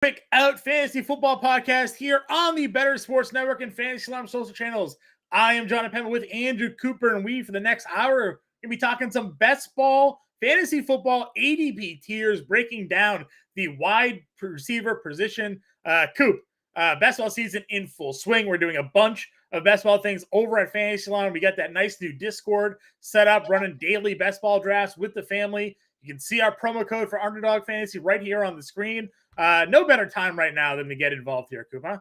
Pick Out Fantasy Football Podcast here on the Better Sports Network and Fantasy Alarm social channels. I am John Impemba with Andrew Cooper, and we, for the next hour, are going to be talking some best ball, fantasy football, ADP tiers, breaking down the wide receiver position. Best ball season in full swing. We're doing a bunch of best ball things over at Fantasy Alarm. We got that nice new Discord set up, running daily best ball drafts with the family. You can see our promo code for Underdog Fantasy right here on the screen. No better time right now than to get involved here, Koopa.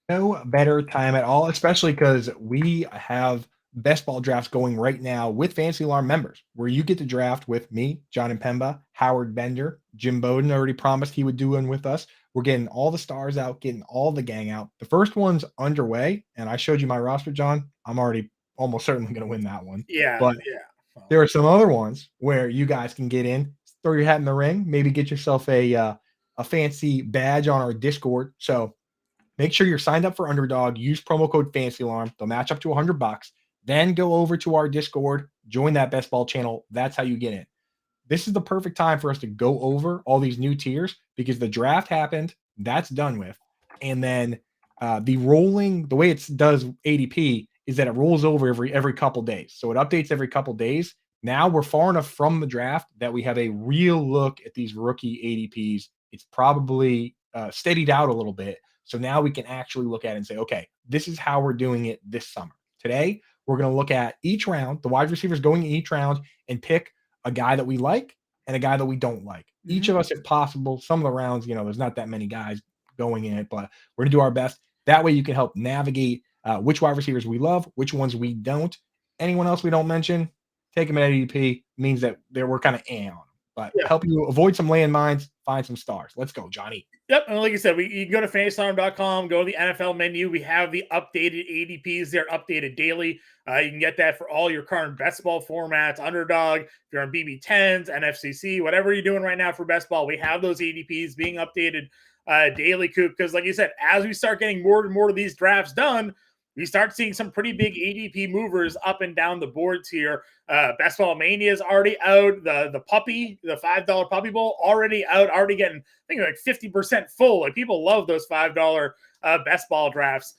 No better time at all, especially because we have best ball drafts going right now with Fantasy Alarm members, where you get to draft with me, John Impemba, Howard Bender, Jim Bowden already promised he would do one with us. We're getting all the stars out, getting all the gang out. The first one's underway, and I showed you my roster, John. I'm already almost certainly going to win that one. But there are some other ones where you guys can get in, throw your hat in the ring, maybe get yourself a fancy badge on our Discord. So make sure you're signed up for Underdog. Use promo code Fantasy Alarm. They'll match up to $100. Then go over to our Discord, join that best ball channel. That's how you get in. This is the perfect time for us to go over all these new tiers because the draft happened. That's done with. And then the way it does ADP is that it rolls over every couple days. So it updates every couple days. Now we're far enough from the draft that we have a real look at these rookie ADPs. It's probably steadied out a little bit. So now we can actually look at it and say, okay, this is how we're doing it this summer. Today, we're going to look at each round, the wide receivers going in each round, and pick a guy that we like and a guy that we don't like. Mm-hmm. Each of us, if possible. Some of the rounds, there's not that many guys going in it, but we're going to do our best. That way you can help navigate which wide receivers we love, which ones we don't. Anyone else we don't mention, take them at ADP, means that we're kind of on them. But help you avoid some landmines, find some stars. Let's go, Johnny. Yep, and like you said, you can go to fantasyalarm.com, go to the NFL menu. We have the updated ADPs. They're updated daily. You can get that for all your current best ball formats, Underdog, if you're on BB10s, NFCC, whatever you're doing right now for best ball, we have those ADPs being updated daily, Coop, because like you said, as we start getting more and more of these drafts done, we start seeing some pretty big ADP movers up and down the boards here. Best Ball Mania is already out. The puppy, the $5 puppy bowl, already out, already getting, I think, like 50% full. Like, people love those $5 best ball drafts.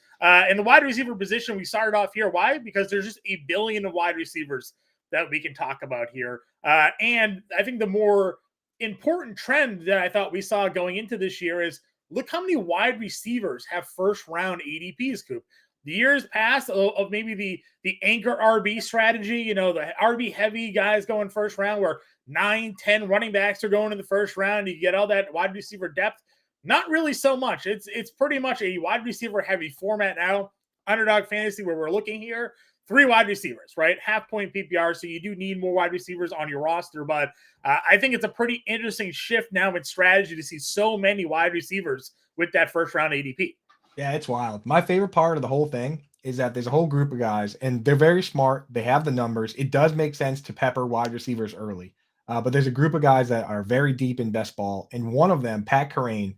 In the wide receiver position, we started off here. Why? Because there's just a billion of wide receivers that we can talk about here. And I think the more important trend that I thought we saw going into this year is look how many wide receivers have first round ADPs, Coop. The years past of maybe the anchor RB strategy, the RB heavy guys going first round where 9-10 running backs are going in the first round. You get all that wide receiver depth. Not really so much. It's pretty much a wide receiver heavy format now. Underdog Fantasy, where we're looking here, 3 wide receivers, right? Half point PPR. So you do need more wide receivers on your roster. But I think it's a pretty interesting shift now in strategy to see so many wide receivers with that first round ADP. Yeah, it's wild. My favorite part of the whole thing is that there's a whole group of guys, and they're very smart. They have the numbers. It does make sense to pepper wide receivers early. But there's a group of guys that are very deep in best ball. And one of them, Pat Carrain,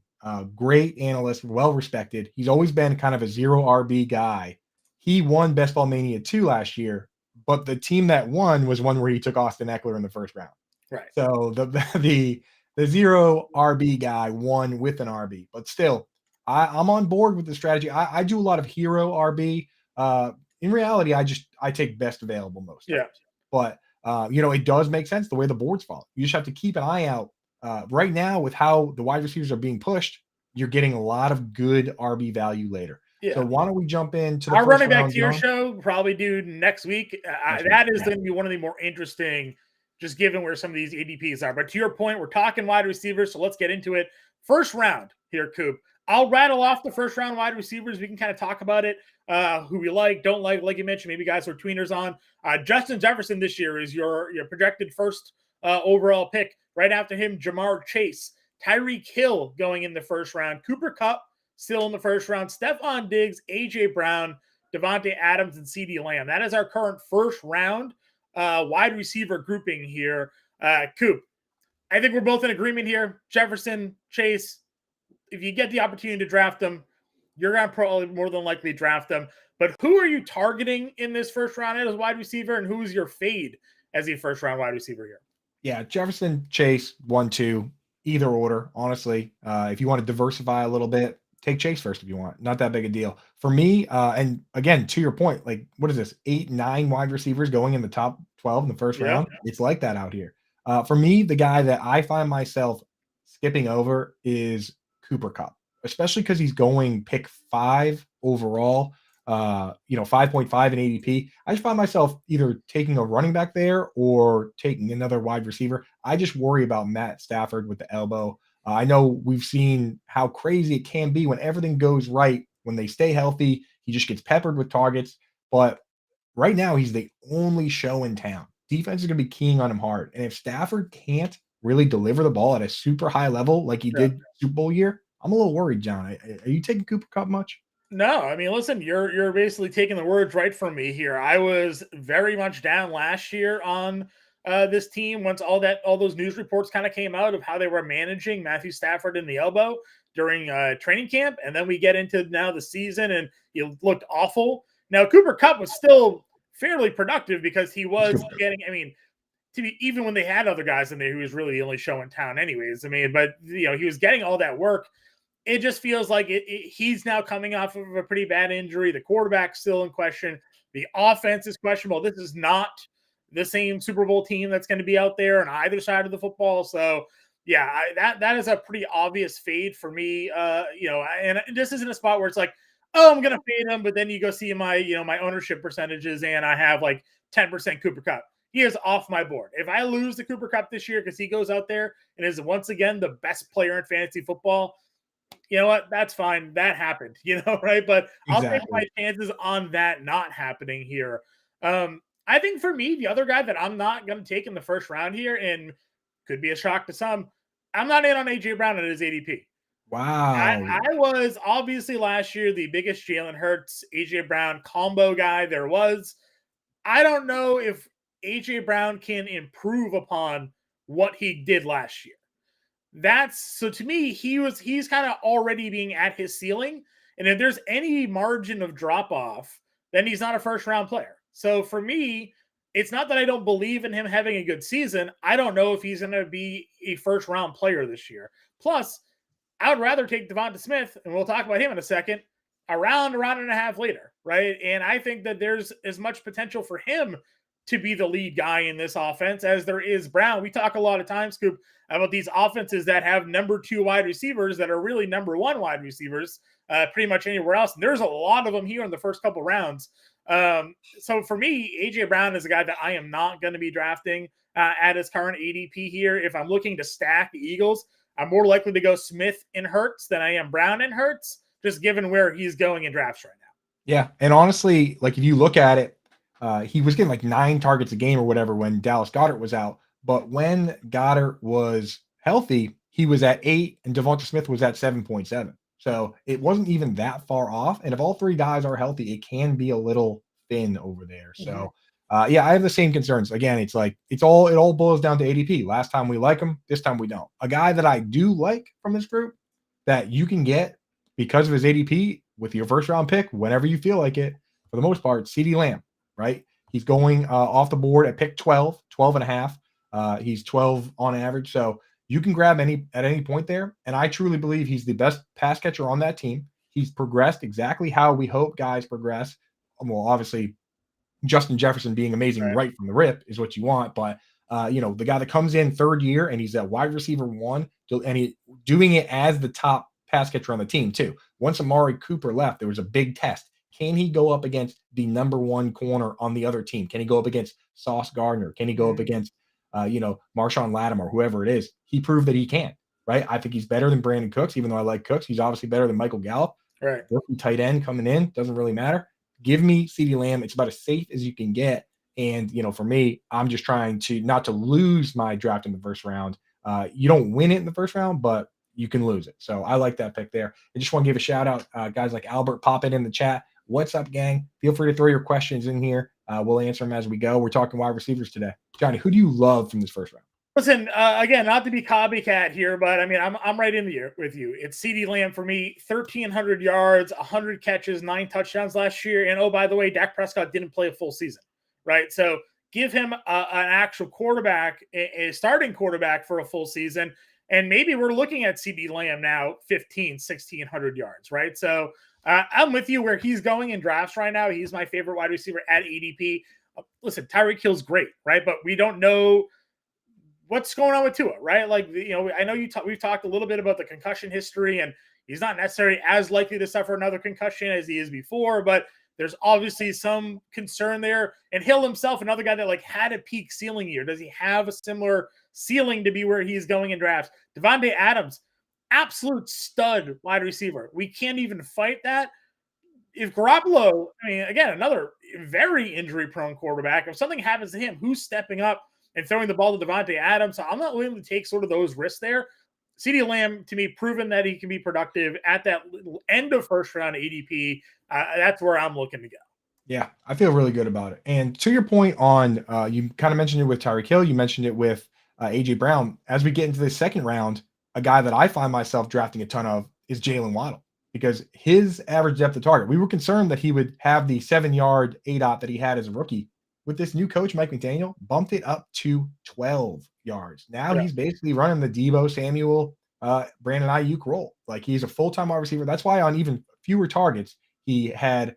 great analyst, well-respected. He's always been kind of a zero RB guy. He won Best Ball Mania 2 last year, but the team that won was one where he took Austin Eckler in the first round. Right. So the zero RB guy won with an RB, but still, I'm on board with the strategy. I do a lot of hero RB. In reality, I take best available most times. But it does make sense the way the boards fall. You just have to keep an eye out. Right now, with how the wide receivers are being pushed, you're getting a lot of good RB value later. Yeah. So why don't we jump into our running back tier show? Probably do next week. That is going to be one of the more interesting, just given where some of these ADPs are. But to your point, we're talking wide receivers, so let's get into it. First round here, Coop. I'll rattle off the first round wide receivers. We can kind of talk about it, who we like, don't like you mentioned, maybe guys who are tweeners on. Justin Jefferson this year is your projected first overall pick. Right after him, Jamar Chase. Tyreek Hill going in the first round. Cooper Kupp still in the first round. Stephon Diggs, A.J. Brown, Devontae Adams, and CeeDee Lamb. That is our current first round wide receiver grouping here. Coop, I think we're both in agreement here. Jefferson, Chase, if you get the opportunity to draft them, you're going to probably more than likely draft them. But who are you targeting in this first round as a wide receiver, and who's your fade as a first round wide receiver here? Yeah, Jefferson, Chase, 1-2. Either order, honestly. If you want to diversify a little bit, take Chase first if you want. Not that big a deal. For me, and again, to your point, like what is this? 8, 9 wide receivers going in the top 12 in the first Yeah. round. It's like that out here. For me, the guy that I find myself skipping over is Cooper Cup, especially because he's going pick 5 overall. 5.5 in ADP. I just find myself either taking a running back there or taking another wide receiver. I just worry about Matt Stafford with the elbow. I know we've seen how crazy it can be when everything goes right. When they stay healthy, he just gets peppered with targets. But right now, he's the only show in town. Defense is going to be keying on him hard. And if Stafford can't really deliver the ball at a super high level like he Yeah. did Super Bowl year, I'm a little worried, John. Are you taking Cooper Cup much? No, I mean, listen, you're basically taking the words right from me here. I was very much down last year on this team once all those news reports kind of came out of how they were managing Matthew Stafford in the elbow during training camp, and then we get into now the season, and he looked awful. Now Cooper Cup was still fairly productive because he was getting. I mean, to be even when they had other guys in there, he was really the only show in town, anyways. I mean, but he was getting all that work. It just feels like he's now coming off of a pretty bad injury. The quarterback's still in question. The offense is questionable. This is not the same Super Bowl team that's going to be out there on either side of the football. So, yeah, that is a pretty obvious fade for me. And this isn't a spot where it's like, oh, I'm going to fade him, but then you go see my ownership percentages, and I have like 10% Cooper Cup. He is off my board. If I lose the Cooper Cup this year because he goes out there and is once again the best player in fantasy football, you know what? That's fine. That happened, right? But I'll take my Exactly. chances on that not happening here. I think for me, the other guy that I'm not going to take in the first round here, and could be a shock to some, I'm not in on AJ Brown at his ADP. Wow. I was obviously last year the biggest Jalen Hurts, AJ Brown combo guy there was. I don't know if AJ Brown can improve upon what he did last year. That's so to me, he's kind of already being at his ceiling. And if there's any margin of drop off, then he's not a first round player. So for me, it's not that I don't believe in him having a good season. I don't know if he's going to be a first round player this year. Plus, I would rather take Devonta Smith, and we'll talk about him in a second, a round and a half later, right? And I think that there's as much potential for him to be the lead guy in this offense as there is Brown. We talk a lot of times, Scoop, about these offenses that have number 2 wide receivers that are really number 1 wide receivers pretty much anywhere else. And there's a lot of them here in the first couple rounds. So for me, AJ Brown is a guy that I am not going to be drafting at his current ADP here. If I'm looking to stack the Eagles, I'm more likely to go Smith and Hurts than I am Brown and Hurts, just given where he's going in drafts right now. Yeah, and honestly, like if you look at it, he was getting like 9 targets a game or whatever when Dallas Goedert was out. But when Goddard was healthy, he was at 8 and Devonta Smith was at 7.7. So it wasn't even that far off. And if all 3 guys are healthy, it can be a little thin over there. Mm-hmm. So yeah, I have the same concerns. Again, it's like it all boils down to ADP. Last time we like him, this time we don't. A guy that I do like from this group that you can get because of his ADP with your first round pick whenever you feel like it, for the most part, CeeDee Lamb, right? He's going off the board at pick 12, 12 and a half. He's 12 on average. So you can grab at any point there. And I truly believe he's the best pass catcher on that team. He's progressed exactly how we hope guys progress. Well, obviously, Justin Jefferson being amazing Right. right from the rip is what you want. But the guy that comes in third year and he's at wide receiver 1, and he doing it as the top pass catcher on the team too. Once Amari Cooper left, there was a big test. Can he go up against the number 1 corner on the other team? Can he go up against Sauce Gardner? Can he go up Mm-hmm. against Marshawn Lattimore, whoever it is? He proved that he can. Right. I think he's better than Brandon Cooks, even though I like Cooks. He's obviously better than Michael Gallup. Right. Rookie tight end coming in doesn't really matter. Give me CeeDee Lamb. It's about as safe as you can get. And, for me, I'm just trying to not to lose my draft in the first round. You don't win it in the first round, but you can lose it. So I like that pick there. I just want to give a shout out, guys like Albert, pop it in the chat. What's up, gang? Feel free to throw your questions in here. We'll answer them as we go. We're talking wide receivers today. Johnny, who do you love from this first round? Listen, again, not to be copycat here, but I mean, I'm right in the with you. It's CeeDee Lamb for me, 1,300 yards, 100 catches, 9 touchdowns last year. And oh, by the way, Dak Prescott didn't play a full season, right? So give him an actual quarterback, a starting quarterback for a full season. And maybe we're looking at CD Lamb now 15, 1,600 yards, right? So I'm with you where he's going in drafts right now. He's my favorite wide receiver at ADP. Listen, Tyreek Hill's great, right? But we don't know what's going on with Tua, right? Like, I know we've talked a little bit about the concussion history, and he's not necessarily as likely to suffer another concussion as he is before, but there's obviously some concern there. And Hill himself, another guy that like had a peak ceiling year. Does he have a similar ceiling to be where he's going in drafts? Devontae Adams, absolute stud wide receiver. We can't even fight that. If Garoppolo, I mean, again, another very injury-prone quarterback, if something happens to him, who's stepping up and throwing the ball to Devontae Adams? So I'm not willing to take sort of those risks there. CeeDee Lamb, to me, proven that he can be productive at that end of first round ADP. That's where I'm looking to go. Yeah, I feel really good about it. And to your point on, you kind of mentioned it with Tyreek Hill, you mentioned it with AJ Brown. As we get into the second round, a guy that I find myself drafting a ton of is Jalen Waddle, because his average depth of target, we were concerned that he would have the 7-yard ADOT that he had as a rookie. With this new coach, Mike McDaniel, bumped it up to 12 yards. Now he's basically running the Debo Samuel, Brandon Ayuk role. Like, he's a full-time wide receiver. That's why on even fewer targets, he had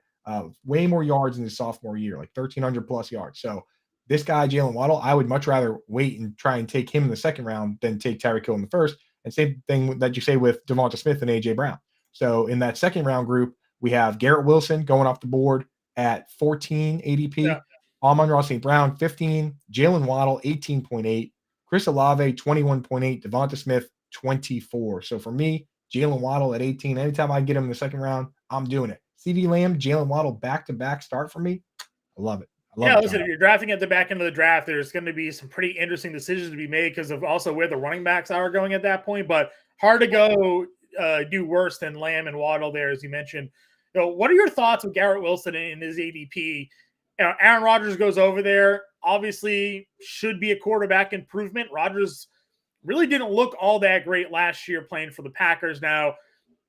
way more yards in his sophomore year, like 1,300 plus yards. So this guy, Jalen Waddle, I would much rather wait and try and take him in the second round than take Tyreek Hill in the first. And same thing that you say with Devonta Smith and AJ Brown. So in that second round group, we have Garrett Wilson going off the board at 14 ADP, Yeah. Amon-Ra St. Brown 15, Jalen Waddle 18.8, Chris Olave 21.8, Devonta Smith 24. So for me, Jalen Waddle at 18, anytime I get him in the second round, I'm doing it. CeeDee Lamb, Jalen Waddle back-to-back start for me. I love it. Yeah, listen, if you're drafting at the back end of the draft, there's going to be some pretty interesting decisions to be made because of also where the running backs are going at that point. But hard to go do worse than Lamb and Waddle there, as you mentioned. What are your thoughts with Garrett Wilson in his ADP? Aaron Rodgers goes over there. Obviously, should be a quarterback improvement. Rodgers really didn't look all that great last year playing for the Packers. Now,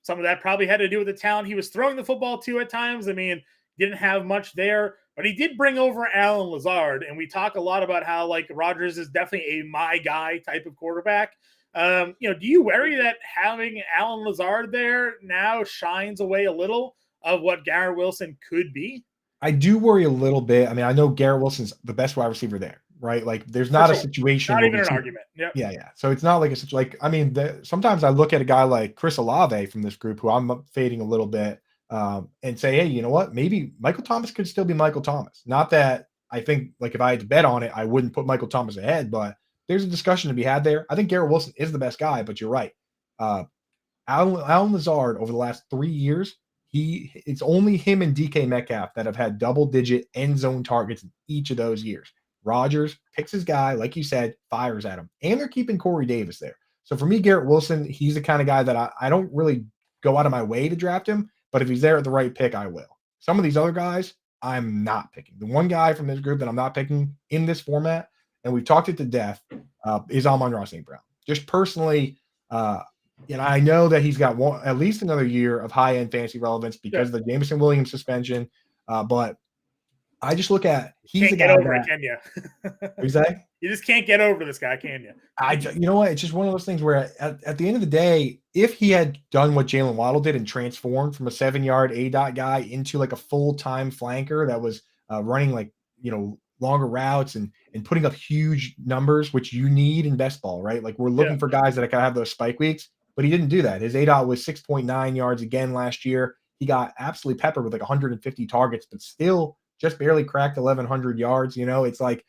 some of that probably had to do with the talent he was throwing the football to at times. I mean, didn't have much there, but he did bring over Alan Lazard. And we talk a lot about how like Rodgers is definitely a my guy type of quarterback. Do you worry that having Alan Lazard there now shines away a little of what Garrett Wilson could be? I do worry a little bit. I mean, I know Garrett Wilson's the best wide receiver there, right? Like, there's not a situation. Not even an argument. Yep. Yeah. So it's not like a situation. Like, I mean, sometimes I look at a guy like Chris Olave from this group, who I'm fading a little bit, and say, hey, you know what? Maybe Michael Thomas could still be Michael Thomas. Not that I think, like, if I had to bet on it, I wouldn't put Michael Thomas ahead, but there's a discussion to be had there. I think Garrett Wilson is the best guy, but you're right. Alan Lazard over the last 3 years, it's only him and DK Metcalf that have had double-digit end zone targets in each of those years. Rodgers picks his guy, like you said, fires at him, and they're keeping Corey Davis there. So for me, Garrett Wilson, he's the kind of guy that I don't really go out of my way to draft him, but if he's there at the right pick, I will. Some of these other guys, I'm not picking. The one guy from this group that I'm not picking in this format, and we've talked it to death, is Amon-Ra St. Brown. Just personally, I know that he's got at least another year of high-end fantasy relevance because of the Jameson Williams suspension. But I just look at he's a guy that, can you? Exactly. You just can't get over this guy, can you? You know what? It's just one of those things where at the end of the day, if he had done what Jalen Waddle did and transformed from a 7-yard ADOT guy into like a full-time flanker that was running like, longer routes and putting up huge numbers, which you need in best ball, right? Like, we're looking for guys that can have those spike weeks, but he didn't do that. His ADOT was 6.9 yards again last year. He got absolutely peppered with like 150 targets, but still just barely cracked 1,100 yards. It's like,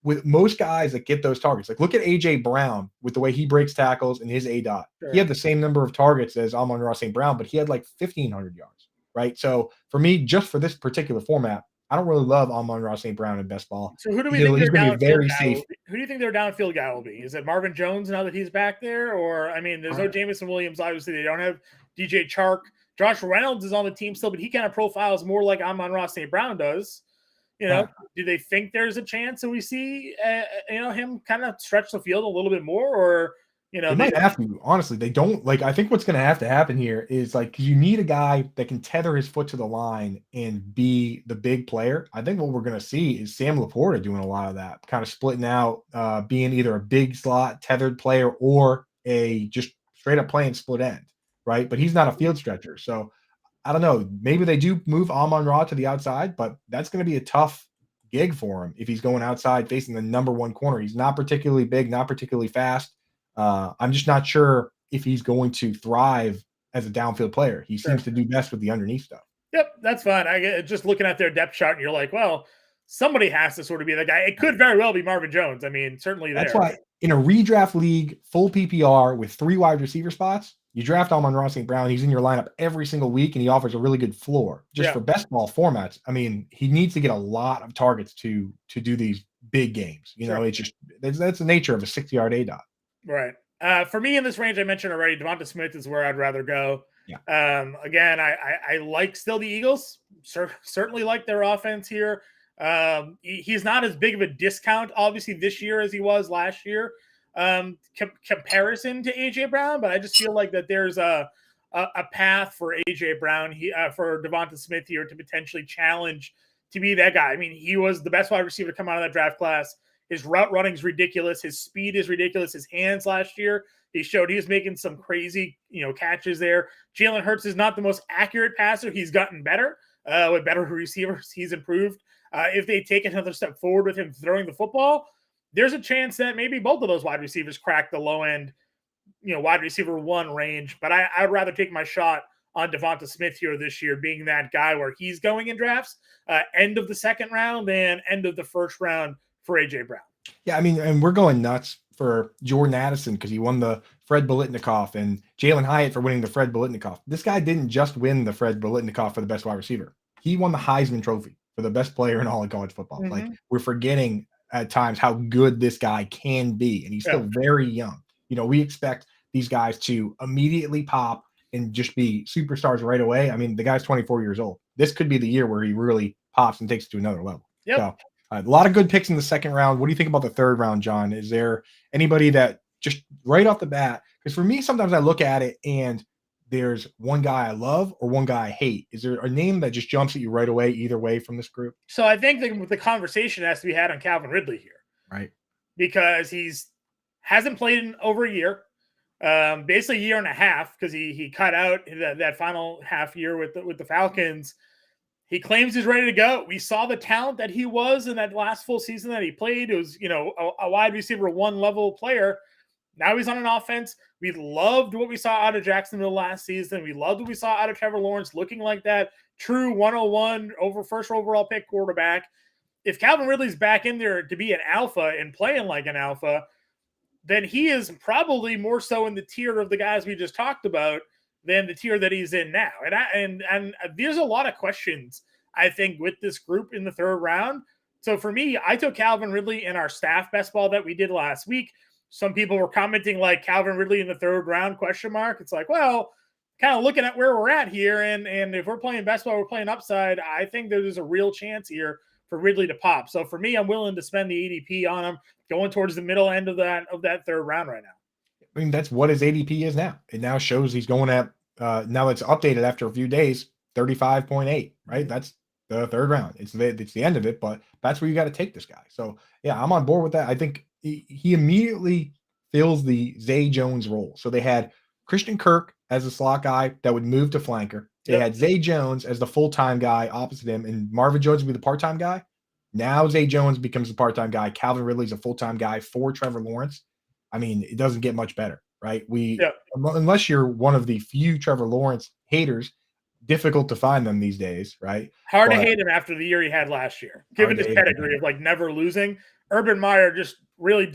with most guys that get those targets, like look at AJ Brown with the way he breaks tackles and his ADOT. Sure. He had the same number of targets as Amon-Ra St. Brown, but he had like 1,500 yards, right? So for me, just for this particular format, I don't really love Amon-Ra St. Brown in best ball. So who do we think their downfield guy? Who do you think their downfield guy will be? Is it Marvin Jones now that he's back there, or I mean, there's no Jameson Williams. Obviously, they don't have DJ Chark. Josh Reynolds is on the team still, but he kind of profiles more like Amon-Ra St. Brown does. Do they think there's a chance that we see, him kind of stretch the field a little bit more, or they might have to. Honestly, they don't. Like, I think what's going to have to happen here is like, because you need a guy that can tether his foot to the line and be the big player. I think what we're going to see is Sam Laporta doing a lot of that, kind of splitting out, being either a big slot tethered player or a just straight up playing split end, right? But he's not a field stretcher. So I don't know. Maybe they do move Amon-Ra to the outside, but that's going to be a tough gig for him if he's going outside facing the number one corner. He's not particularly big, not particularly fast. I'm just not sure if he's going to thrive as a downfield player. He seems to do best with the underneath stuff. Yep, that's fine. I get just looking at their depth chart, and you're like, well, somebody has to sort of be the guy. It could very well be Marvin Jones. I mean, certainly That's there. why in a redraft league, full PPR with 3 wide receiver spots, you draft Amon-Ra St. Brown. He's in your lineup every single week, and he offers a really good floor. Just for best ball formats, I mean, he needs to get a lot of targets to do these big games. You know, it's just that's the nature of a 60-yard ADOT. Right. For me in this range, I mentioned already, Devonta Smith is where I'd rather go. Yeah. Again, I like still the Eagles. Certainly like their offense here. He's not as big of a discount, obviously, this year as he was last year. Comparison to AJ Brown, but I just feel like that there's a path for AJ Brown, for Devonta Smith here to potentially challenge to be that guy. I mean, he was the best wide receiver to come out of that draft class. His route running is ridiculous. His speed is ridiculous. His hands last year, he showed he was making some crazy, catches there. Jalen Hurts is not the most accurate passer. He's gotten better with better receivers. He's improved. If they take another step forward with him throwing the football, there's a chance that maybe both of those wide receivers crack the low end, wide receiver 1 range. But I'd rather take my shot on Devonta Smith here this year, being that guy where he's going in drafts, end of the second round and end of the first round for AJ Brown. Yeah, I mean, and we're going nuts for Jordan Addison because he won the Fred Biletnikoff, and Jalen Hyatt for winning the Fred Biletnikoff. This guy didn't just win the Fred Biletnikoff for the best wide receiver. He won the Heisman Trophy for the best player in all of college football. Mm-hmm. Like, we're forgetting at times how good this guy can be, and he's still very young. We expect these guys to immediately pop and just be superstars right away. I mean, the guy's 24 years old. This could be the year where he really pops and takes it to another level. Yep. So, a lot of good picks in the second round. What do you think about the third round, John? Is there anybody that just right off the bat? Because for me, sometimes I look at it and there's one guy I love or one guy I hate. Is there a name that just jumps at you right away, either way from this group? So I think the conversation has to be had on Calvin Ridley here. Right. Because hasn't played in over a year, basically a year and a half, because he cut out that final half year with the Falcons. He claims he's ready to go. We saw the talent that he was in that last full season that he played. It was, a wide receiver 1 level player. Now he's on an offense. We loved what we saw out of Jacksonville last season. We loved what we saw out of Trevor Lawrence, looking like that true 101 first overall pick quarterback. If Calvin Ridley's back in there to be an alpha and playing like an alpha, then he is probably more so in the tier of the guys we just talked about than the tier that he's in now. And there's a lot of questions, I think, with this group in the third round. So for me, I took Calvin Ridley in our staff best ball that we did last week. Some people were commenting like Calvin Ridley in the third round, ? It's like, well, kind of looking at where we're at here. And if we're playing best ball, we're playing upside. I think there's a real chance here for Ridley to pop. So for me, I'm willing to spend the ADP on him going towards the middle end of that third round right now. I mean, that's what his ADP is now. It now shows he's going at, now it's updated after a few days, 35.8, right? That's the third round. It's the end of it, but that's where you got to take this guy. So, yeah, I'm on board with that. I think he immediately fills the Zay Jones role. So they had Christian Kirk as a slot guy that would move to flanker. They had Zay Jones as the full-time guy opposite him, and Marvin Jones would be the part-time guy. Now Zay Jones becomes the part-time guy. Calvin Ridley's a full-time guy for Trevor Lawrence. I mean, it doesn't get much better, right? Unless you're one of the few Trevor Lawrence haters, difficult to find them these days, right? Hard to hate him after the year he had last year, given his pedigree of like never losing. Urban Meyer just really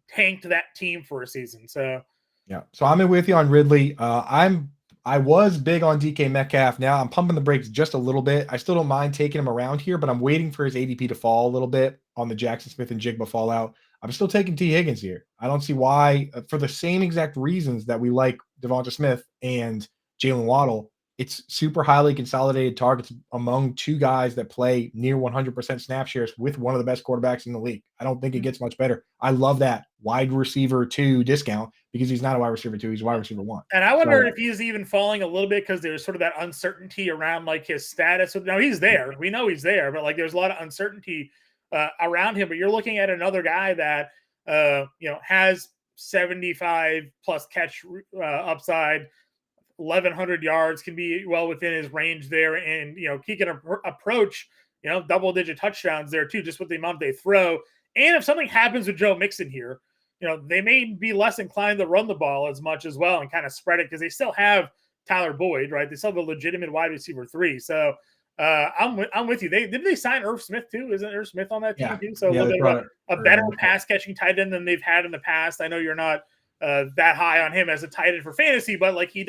tanked that team for a season. So yeah, so I'm in with you on Ridley. I was big on DK Metcalf. Now I'm pumping the brakes just a little bit. I still don't mind taking him around here, but I'm waiting for his ADP to fall a little bit on the Jackson Smith and Jigba fallout. I'm still taking T. Higgins here. I don't see why, for the same exact reasons that we like Devonta Smith and Jalen Waddle. It's super highly consolidated targets among two guys that play near 100% snap shares with one of the best quarterbacks in the league. I don't think it gets much better. I love that wide receiver 2 discount because he's not a wide receiver 2, he's a wide receiver 1. And I wonder if he's even falling a little bit because there's sort of that uncertainty around like his status. Now he's there. We know he's there, but like there's a lot of uncertainty around him. But you're looking at another guy that has 75 plus catch upside, 1,100 yards, can be well within his range there. And, he can approach, double digit touchdowns there too, just with the amount they throw. And if something happens with Joe Mixon here, they may be less inclined to run the ball as much as well and kind of spread it because they still have Tyler Boyd, right? They still have a legitimate wide receiver 3. So I'm with you. Didn't they sign Irv Smith too? Isn't Irv Smith on that team too? So a little bit of a better pass catching tight end than they've had in the past. I know you're not that high on him as a tight end for fantasy, but like he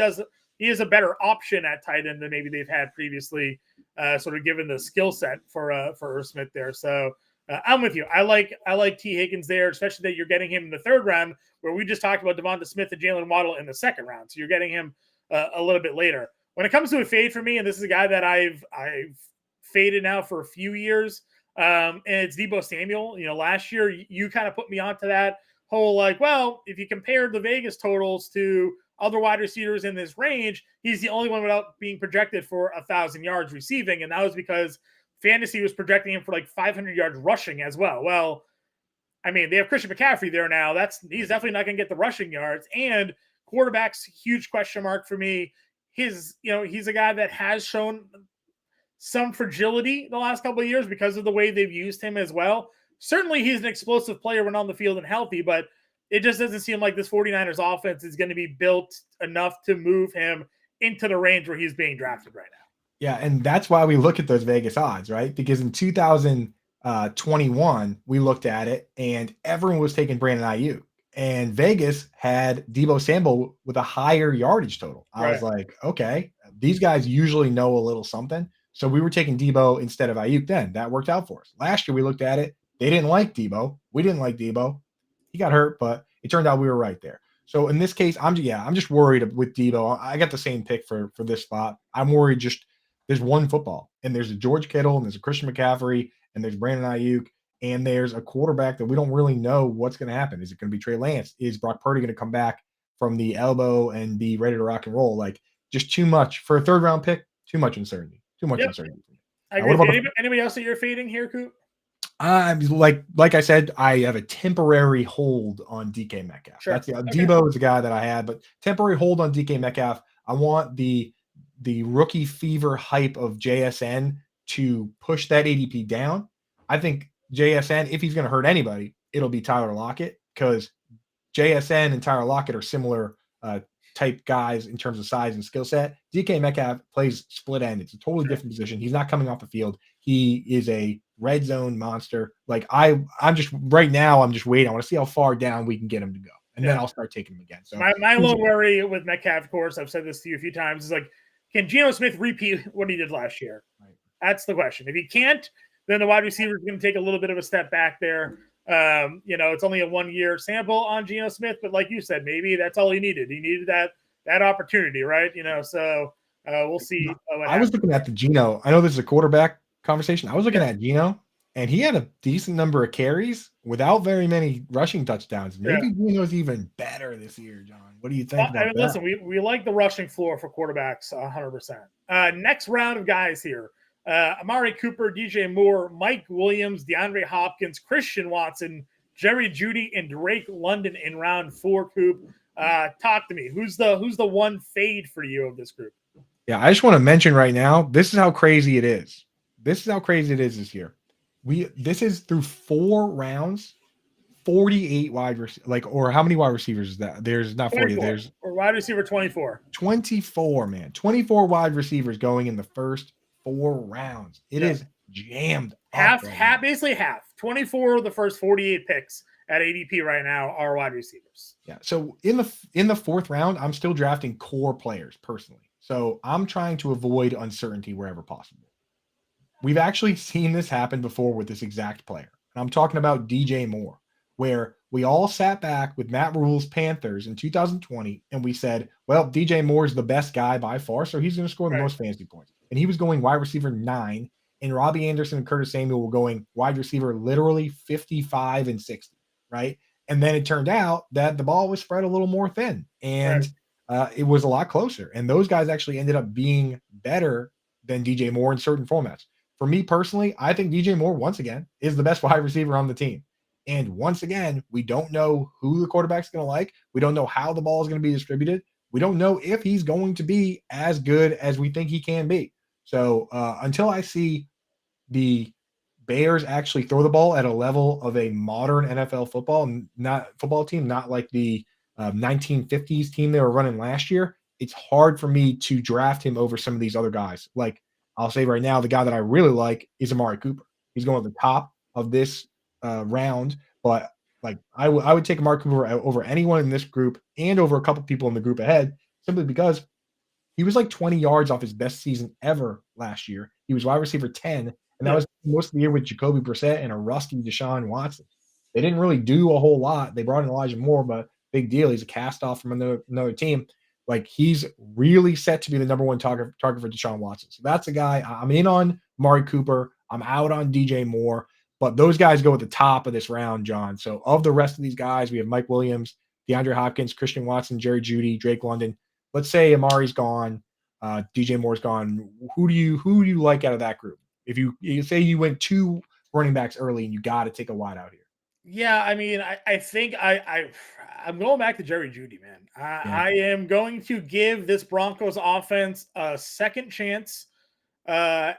is a better option at tight end than maybe they've had previously, sort of given the skill set for Irv Smith there. So I'm with you. I like T. Higgins there, especially that you're getting him in the 3rd round, where we just talked about Devonta Smith and Jalen Waddle in the 2nd round. So you're getting him a little bit later. When it comes to a fade for me, and this is a guy that I've faded now for a few years, and it's Deebo Samuel. Last year you kind of put me onto that whole if you compare the Vegas totals to other wide receivers in this range, he's the only one without being projected for 1,000 yards receiving, and that was because fantasy was projecting him for 500 yards rushing as well. Well, I mean, they have Christian McCaffrey there now. He's definitely not going to get the rushing yards, and quarterback's huge question mark for me. He's a guy that has shown some fragility the last couple of years because of the way they've used him as well. Certainly he's an explosive player when on the field and healthy, but it just doesn't seem like this 49ers offense is going to be built enough to move him into the range where he's being drafted right now. Yeah, and that's why we look at those Vegas odds, right? Because in 2021, we looked at it and everyone was taking Brandon Ayuk. And Vegas had Deebo Samuel with a higher yardage total. I was like, okay, these guys usually know a little something. So we were taking Deebo instead of Ayuk then. That worked out for us. Last year we looked at it. They didn't like Deebo. We didn't like Deebo. He got hurt, but it turned out we were right there. So in this case, I'm just worried with Deebo. I got the same pick for this spot. I'm worried just there's one football, and there's a George Kittle, and there's a Christian McCaffrey, and there's Brandon Ayuk, and there's a quarterback that we don't really know what's going to happen. Is it going to be Trey Lance? Is Brock Purdy going to come back from the elbow and be ready to rock and roll? Just too much for a 3rd round pick. Too much uncertainty. Too much uncertainty. I agree. Anybody else that you're fading here, Coop? Like I said, I have a temporary hold on DK Metcalf. Sure. That's Deebo is the guy that I had, but temporary hold on DK Metcalf. I want the rookie fever hype of JSN to push that ADP down. I think JSN, if he's going to hurt anybody, it'll be Tyler Lockett, because JSN and Tyler Lockett are similar type guys in terms of size and skill set. DK Metcalf plays split end. It's a totally different position. He's not coming off the field. He is a red zone monster. I'm just right now, I'm just waiting. I want to see how far down we can get him to go. And then I'll start taking him again. So my low worry with Metcalf, of course, I've said this to you a few times, is can Geno Smith repeat what he did last year? Right. That's the question. If he can't, then the wide receiver is going to take a little bit of a step back there. It's only a 1-year sample on Geno Smith, but like you said, maybe that's all he needed. He needed that opportunity, right? So we'll see. I was looking at the Geno. I know this is a quarterback conversation. I was looking at Geno, and he had a decent number of carries without very many rushing touchdowns. Maybe Geno's even better this year, John. What do you think about that? Listen, we like the rushing floor for quarterbacks 100%. Next round of guys here. Amari Cooper, DJ Moore, Mike Williams, DeAndre Hopkins, Christian Watson, Jerry Jeudy, and Drake London in round 4. Coop, talk to me. Who's the one fade for you of this group? Yeah, I just want to mention right now, this is how crazy it is. This is how crazy it is this year. This is through 4 rounds, 48 wide receivers. Or how many wide receivers is that? There's not 40. There's wide receiver 24. 24, man. 24 wide receivers going in the first 4 rounds. It is jammed. Basically half. 24 of the first 48 picks at ADP right now are wide receivers. Yeah. So in the 4th round, I'm still drafting core players personally. So I'm trying to avoid uncertainty wherever possible. We've actually seen this happen before with this exact player. And I'm talking about DJ Moore, where we all sat back with Matt Rule's Panthers in 2020, and we said, well, DJ Moore is the best guy by far, so he's going to score the most fantasy points. And he was going wide receiver 9, and Robbie Anderson and Curtis Samuel were going wide receiver literally 55 and 60, right? And then it turned out that the ball was spread a little more thin, and it was a lot closer. And those guys actually ended up being better than DJ Moore in certain formats. For me personally, I think DJ Moore, once again, is the best wide receiver on the team. And once again, we don't know who the quarterback's going to like. We don't know how the ball is going to be distributed. We don't know if he's going to be as good as we think he can be. So until I see the Bears actually throw the ball at a level of a modern NFL football team, not like the 1950s team they were running last year, it's hard for me to draft him over some of these other guys. Like I'll say right now, the guy that I really like is Amari Cooper. He's going to the top of this round, but like I would take Amari Cooper over anyone in this group and over a couple people in the group ahead, simply because he was like 20 yards off his best season ever last year. He was wide receiver 10, and that Yeah. was most of the year with Jacoby Brissett and a rusty Deshaun Watson. They didn't really do a whole lot. They brought in Elijah Moore, but big deal. He's a cast off from another team. Like he's really set to be the number one target for Deshaun Watson. So that's a guy I'm in on. Mari Cooper. I'm out on DJ Moore. But those guys go at the top of this round, John. So of the rest of these guys, we have Mike Williams, DeAndre Hopkins, Christian Watson, Jerry Jeudy, Drake London. Let's say Amari's gone, DJ Moore's gone. Who do you like out of that group? If you say you went 2 running backs early and you got to take a wide out here. Yeah, I mean, I think I'm going back to Jerry Jeudy, man. Yeah. I am going to give this Broncos offense a second chance, and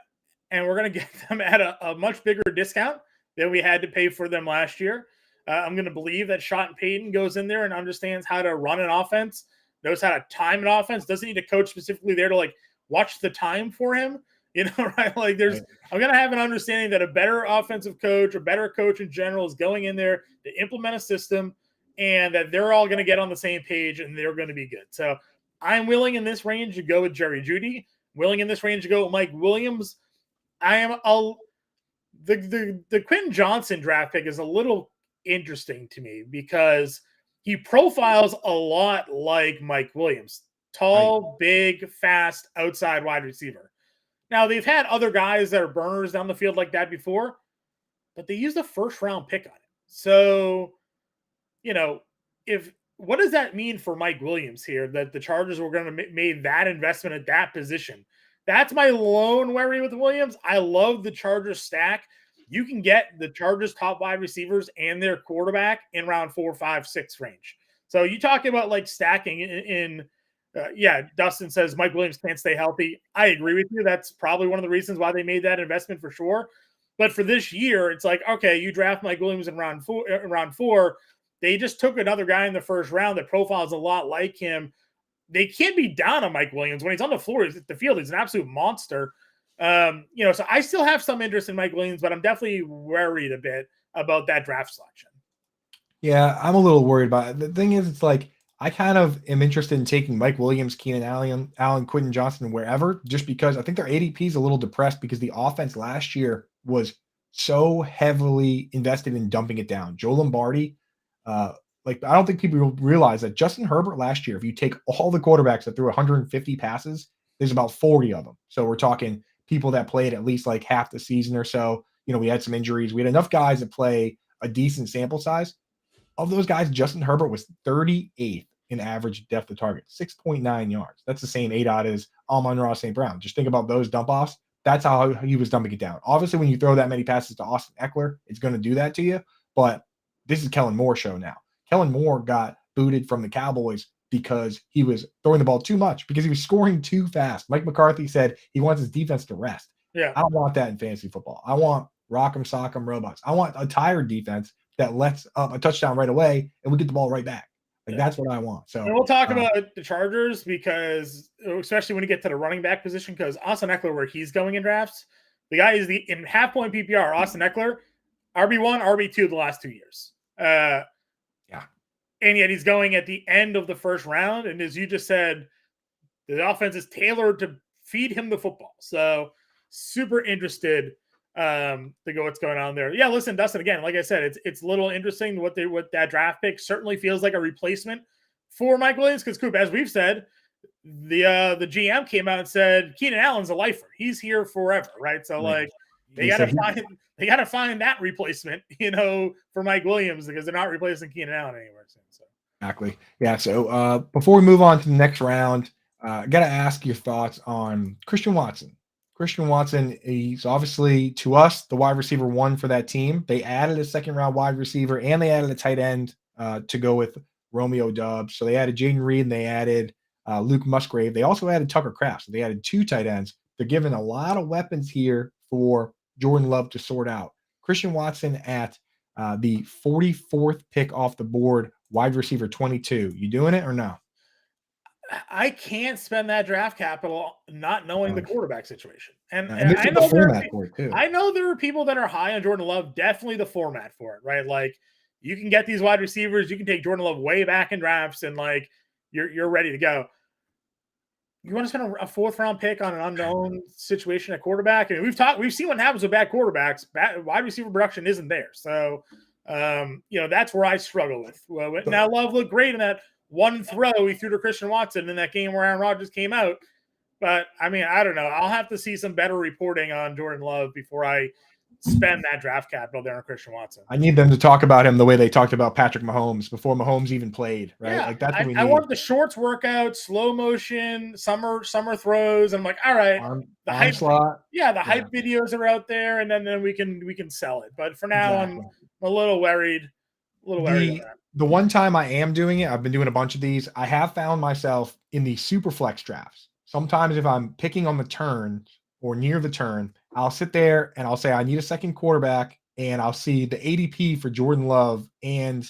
we're going to get them at a much bigger discount than we had to pay for them last year. I'm going to believe that Sean Payton goes in there and understands how to run an offense, knows how to time an offense, doesn't need a coach specifically there to like watch the time for him. You know, right? Like I'm going to have an understanding that a better offensive coach or better coach in general is going in there to implement a system and that they're all going to get on the same page and they're going to be good. So I'm willing in this range to go with Jerry Jeudy, willing in this range to go with Mike Williams. The Quentin Johnson draft pick is a little interesting to me because he profiles a lot like Mike Williams. Tall, big, fast, outside wide receiver. Now, they've had other guys that are burners down the field like that before, but they used a first-round pick on it. So, what does that mean for Mike Williams here, that the Chargers were going to make that investment at that position? That's my lone worry with Williams. I love the Chargers stack. You can get the Chargers top wide receivers and their quarterback in round 4, 5, 6 range. So you talking about like stacking in Dustin says Mike Williams can't stay healthy. I agree with you. That's probably one of the reasons why they made that investment for sure. But for this year, it's like, okay, you draft Mike Williams in round four. They just took another guy in the first round that profiles a lot like him. They can't be down on Mike Williams. When he's on the floor, he's at the field, he's an absolute monster. So I still have some interest in Mike Williams, but I'm definitely worried a bit about that draft selection. Yeah, I'm a little worried about it. The thing is, it's like I kind of am interested in taking Mike Williams, Keenan Allen, Quentin Johnson, wherever, just because I think their ADP is a little depressed because the offense last year was so heavily invested in dumping it down. Joe Lombardi, I don't think people realize that Justin Herbert last year, if you take all the quarterbacks that threw 150 passes, there's about 40 of them. So we're talking people that played at least like half the season or so. We had some injuries. We had enough guys to play a decent sample size. Of those guys, Justin Herbert was 38th in average depth of target, 6.9 yards. That's the same ADOT as Amon-Ra St. Brown. Just think about those dump offs. That's how he was dumping it down. Obviously, when you throw that many passes to Austin Eckler, it's going to do that to you. But this is Kellen Moore's show now. Kellen Moore got booted from the Cowboys because he was throwing the ball too much, because he was scoring too fast. Mike McCarthy said he wants his defense to rest. Yeah. I don't want that in fantasy football. I want rock'em sock'em robots. I want a tired defense that lets up a touchdown right away and we get the ball right back. That's what I want. So and we'll talk about the Chargers, because especially when you get to the running back position, because Austin Eckler, where he's going in drafts, the guy is in half point PPR. Austin Eckler, RB1, RB2 the last 2 years. And yet he's going at the end of the first round. And as you just said, the offense is tailored to feed him the football. So super interested to go what's going on there. Yeah, listen, Dustin, again, like I said, it's a little interesting what that draft pick certainly feels like a replacement for Mike Williams, because Coop, as we've said, the GM came out and said Keenan Allen's a lifer. He's here forever, right? So they gotta find that replacement, for Mike Williams, because they're not replacing Keenan Allen anywhere soon. So. Exactly. Yeah. So before we move on to the next round, I gotta ask your thoughts on Christian Watson. Christian Watson, he's obviously, to us, the wide receiver one for that team. They added a second-round wide receiver, and they added a tight end to go with Romeo Doubs. So they added Jaden Reed, and they added Luke Musgrave. They also added Tucker Kraft. So they added 2 tight ends. They're giving a lot of weapons here for Jordan Love to sort out. Christian Watson at the 44th pick off the board, wide receiver 22. You doing it or no? I can't spend that draft capital not knowing the quarterback situation. And This I is the know format for it too. I know there are people that are high on Jordan Love, definitely the format for it, right? Like you can get these wide receivers, you can take Jordan Love way back in drafts and like you're ready to go. You want to spend a 4th round pick on an unknown situation at quarterback? I mean, we've seen what happens with bad quarterbacks. Wide receiver production isn't there. So that's where I struggle with. Well, now Love looked great in that one throw he threw to Christian Watson in that game where Aaron Rodgers came out. But I mean, I don't know. I'll have to see some better reporting on Jordan Love before I spend that draft capital there on Christian Watson. I need them to talk about him the way they talked about Patrick Mahomes before Mahomes even played, right? Yeah, Like that's what we I need. want the shorts workout, slow motion, summer throws. I'm like, all right, the arm hype, slot. the hype videos are out there, and then we can sell it. But for now, Exactly. I'm a little worried. On that. The one time I am doing it, I've been doing a bunch of these. I have found myself in the super flex drafts. Sometimes if I'm picking on the turn or near the turn, I'll sit there and I'll say I need a second quarterback, and I'll see the ADP for Jordan Love and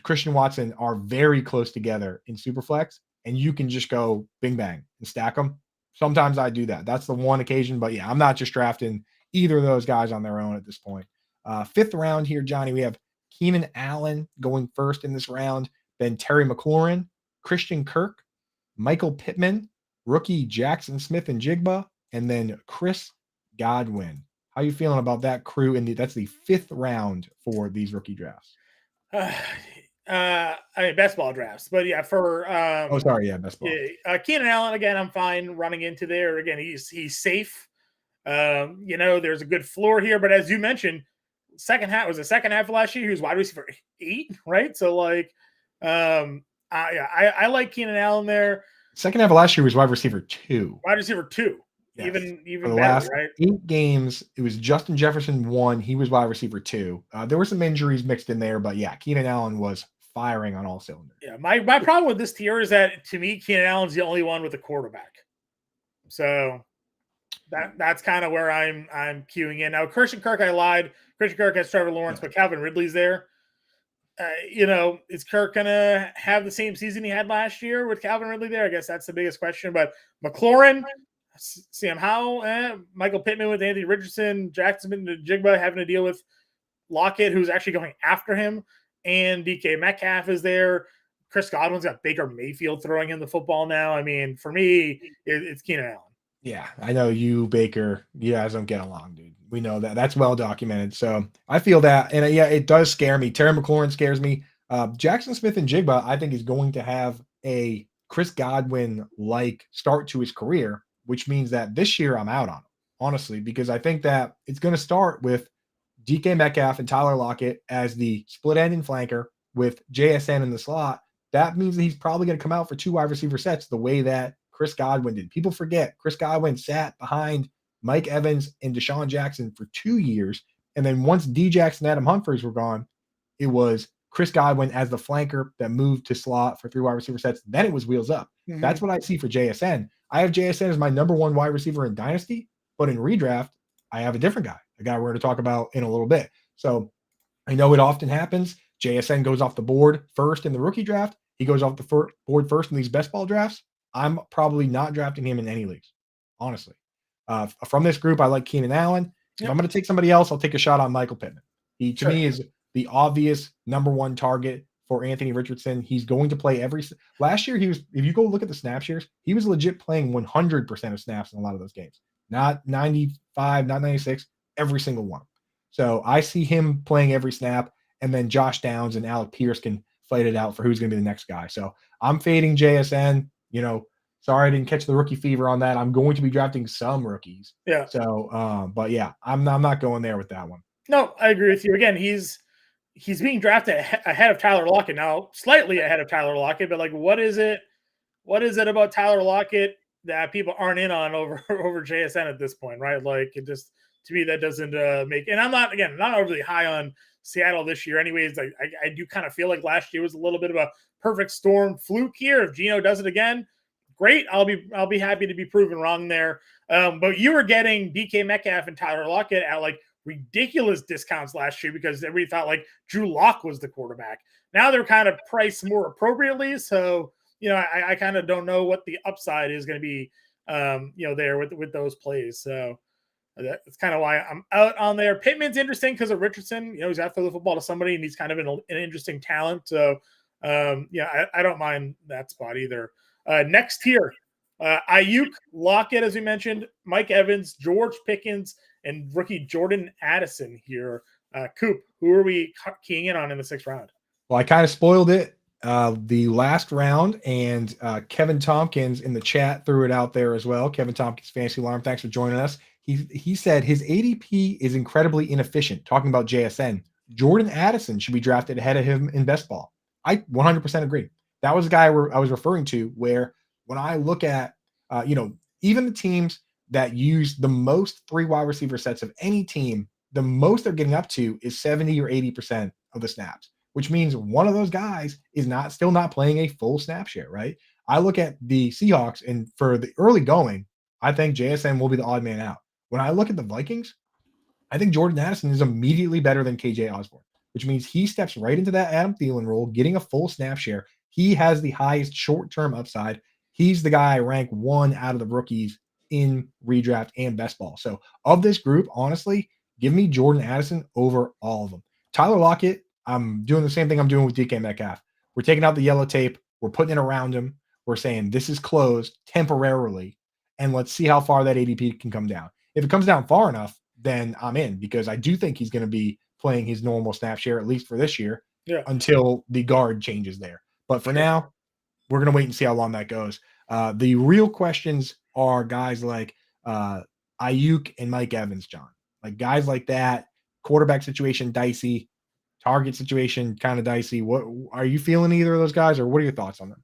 Christian Watson are very close together in Superflex, and you can just go bing bang and stack them. Sometimes I do that. That's the one occasion, but yeah, I'm not just drafting either of those guys on their own at this point. 5th round here, Johnny, we have Keenan Allen going first in this round, then Terry McLaurin, Christian Kirk, Michael Pittman, rookie Jackson Smith and Jigba, and then Chris Godwin. How you feeling about that crew? That's the 5th round for these rookie drafts. I mean, best ball drafts, but yeah, for best ball. Keenan Allen again. I'm fine running into there again. He's safe. There's a good floor here, but as you mentioned, second half of last year. He was wide receiver 8, right? So like, I like Keenan Allen there. Second half of last year was wide receiver 2. Wide receiver 2. Yes. Even better, last right? 8 games, it was Justin Jefferson 1. He was wide receiver 2. There were some injuries mixed in there, but yeah, Keenan Allen was firing on all cylinders. Yeah, my problem with this tier is that to me, Keenan Allen's the only one with a quarterback. So that's kind of where I'm queuing in now. Christian Kirk, I lied. Christian Kirk has Trevor Lawrence, but Calvin Ridley's there. Is Kirk gonna have the same season he had last year with Calvin Ridley there? I guess that's the biggest question. But McLaurin, Sam Howell, Michael Pittman with Anthony Richardson, Jackson and Jigba having to deal with Lockett, who's actually going after him, and DK Metcalf is there. Chris Godwin's got Baker Mayfield throwing him the football now. I mean, for me, it's Keenan Allen. Yeah, I know you, Baker. You guys don't get along, dude. We know that. That's well documented. So I feel that. And yeah, it does scare me. Terry McLaurin scares me. Jackson Smith and Jigba, I think, is going to have a Chris Godwin-like start to his career, which means that this year I'm out on him, honestly, because I think that it's going to start with DK Metcalf and Tyler Lockett as the split end and flanker with JSN in the slot. That means that he's probably going to come out for 2 wide receiver sets the way that Chris Godwin did. People forget Chris Godwin sat behind Mike Evans and Deshaun Jackson for 2 years. And then once D Jackson and Adam Humphries were gone, it was Chris Godwin as the flanker that moved to slot for 3 wide receiver sets. Then it was wheels up. Mm-hmm. That's what I see for JSN. I have JSN as my number 1 wide receiver in Dynasty, but in redraft, I have a different guy, a guy we're going to talk about in a little bit. So I know it often happens. JSN goes off the board first in the rookie draft. He goes off the board first in these best ball drafts. I'm probably not drafting him in any leagues, honestly. From this group, I like Keenan Allen. If I'm going to take somebody else, I'll take a shot on Michael Pittman. He, to me, is the obvious number 1 target for Anthony Richardson. He's going to play last year, if you go look at the snap shares, he was legit playing 100% of snaps in a lot of those games. Not 95, not 96, every single one. So I see him playing every snap, and then Josh Downs and Alec Pierce can fight it out for who's going to be the next guy. So I'm fading JSN. Sorry I didn't catch the rookie fever on that. I'm going to be drafting some rookies. Yeah. So, but yeah, I'm not going there with that one. No, I agree with you. Again, he's being drafted ahead of Tyler Lockett now, slightly ahead of Tyler Lockett. But like, what is it? What is it about Tyler Lockett that people aren't in on over over JSN at this point, right? Like it just to me that doesn't make. And I'm not overly high on Seattle this year, anyways. I do kind of feel like last year was a little bit of a perfect storm fluke here. If Gino does it again, great. I'll be happy to be proven wrong there. But you were getting DK Metcalf and Tyler Lockett at like ridiculous discounts last year because everybody thought like Drew Lock was the quarterback. Now they're kind of priced more appropriately. So, I kind of don't know what the upside is going to be, there with those plays. So that's kind of why I'm out on there. Pittman's interesting because of Richardson. He's got to throw the football to somebody, and he's kind of an interesting talent. So, I don't mind that spot either. Next here, Ayuk, Lockett, as we mentioned, Mike Evans, George Pickens, and rookie Jordan Addison here. Coop, who are we keying in on in the 6th round? Well, I kind of spoiled it the last round, and Kevin Tompkins in the chat threw it out there as well. Kevin Tompkins, Fantasy Alarm, thanks for joining us. He said his ADP is incredibly inefficient. Talking about JSN, Jordan Addison should be drafted ahead of him in best ball. I 100% agree. That was the guy I was referring to, where when I look at, even the teams that use the most 3 wide receiver sets of any team, the most they're getting up to is 70 or 80% of the snaps, which means one of those guys is still not playing a full snap share, right? I look at the Seahawks, and for the early going, I think JSN will be the odd man out. When I look at the Vikings, I think Jordan Addison is immediately better than KJ Osborne, which means he steps right into that Adam Thielen role, getting a full snap share. He has the highest short-term upside. He's the guy I rank 1 out of the rookies in redraft and best ball. So of this group, honestly, give me Jordan Addison over all of them. Tyler Lockett, I'm doing the same thing I'm doing with DK Metcalf. We're taking out the yellow tape. We're putting it around him. We're saying this is closed temporarily, and let's see how far that ADP can come down. If it comes down far enough, then I'm in, because I do think he's going to be playing his normal snap share, at least for this year, until the guard changes there. But for now, we're going to wait and see how long that goes. The real questions are guys like Ayuk and Mike Evans, John. Like guys like that, quarterback situation dicey, target situation kind of dicey. What are you feeling either of those guys, or what are your thoughts on them?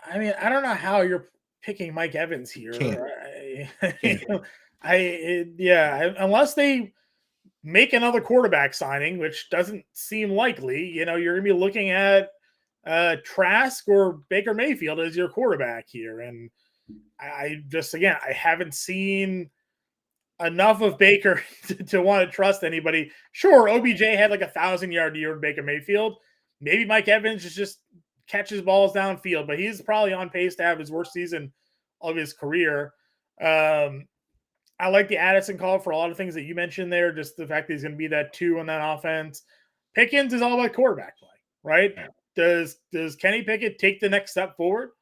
I mean, I don't know how you're picking Mike Evans here. Unless they make another quarterback signing, which doesn't seem likely. You're going to be looking at Trask or Baker Mayfield as your quarterback here, and I haven't seen enough of Baker to want to trust anybody. Sure, OBJ had like 1,000-yard year with Baker Mayfield. Maybe Mike Evans just catches balls downfield, but he's probably on pace to have his worst season of his career. I like the Addison call for a lot of things that you mentioned there. Just the fact that he's going to be that 2 on that offense. Pickens is all about quarterback play, right? Yeah. Does Kenny Pickett take the next step forward?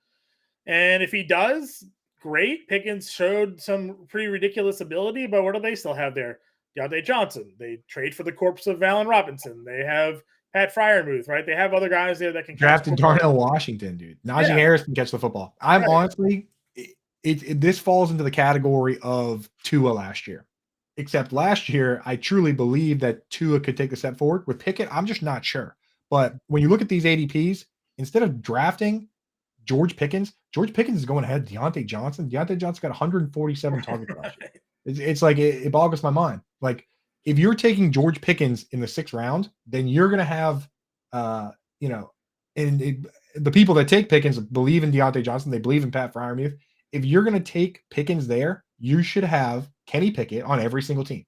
And if he does, great. Pickens showed some pretty ridiculous ability, but what do they still have there? Deontay Johnson. They trade for the corpse of Allen Robinson. They have Pat Freiermuth, right? They have other guys there that can drafted Darnell Washington, dude. Najee Harris can catch the football. I'm honestly, this falls into the category of Tua last year. Except last year, I truly believe that Tua could take a step forward. With Pickett, I'm just not sure. But when you look at these ADPs, instead of drafting George Pickens is going ahead. Deontay Johnson got 147 targets last year. It's like it boggles my mind. Like if you're taking George Pickens in the 6th round, then you're going to have, the people that take Pickens believe in Deontay Johnson. They believe in Pat Freiermuth. If you're going to take Pickens there, you should have Kenny Pickett on every single team,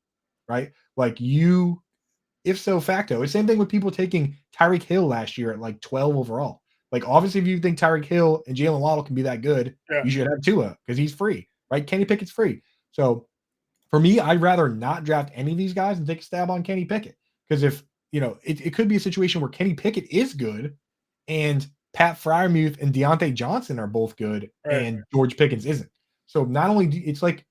right? Like if so facto. It's same thing with people taking Tyreek Hill last year at like 12 overall. Like, obviously, if you think Tyreek Hill and Jalen Waddle can be that good, you should have Tua because he's free, right? Kenny Pickett's free. So, for me, I'd rather not draft any of these guys and take a stab on Kenny Pickett, because if, it could be a situation where Kenny Pickett is good and Pat Freiermuth and Deontay Johnson are both good and George Pickens isn't. So, not only it's like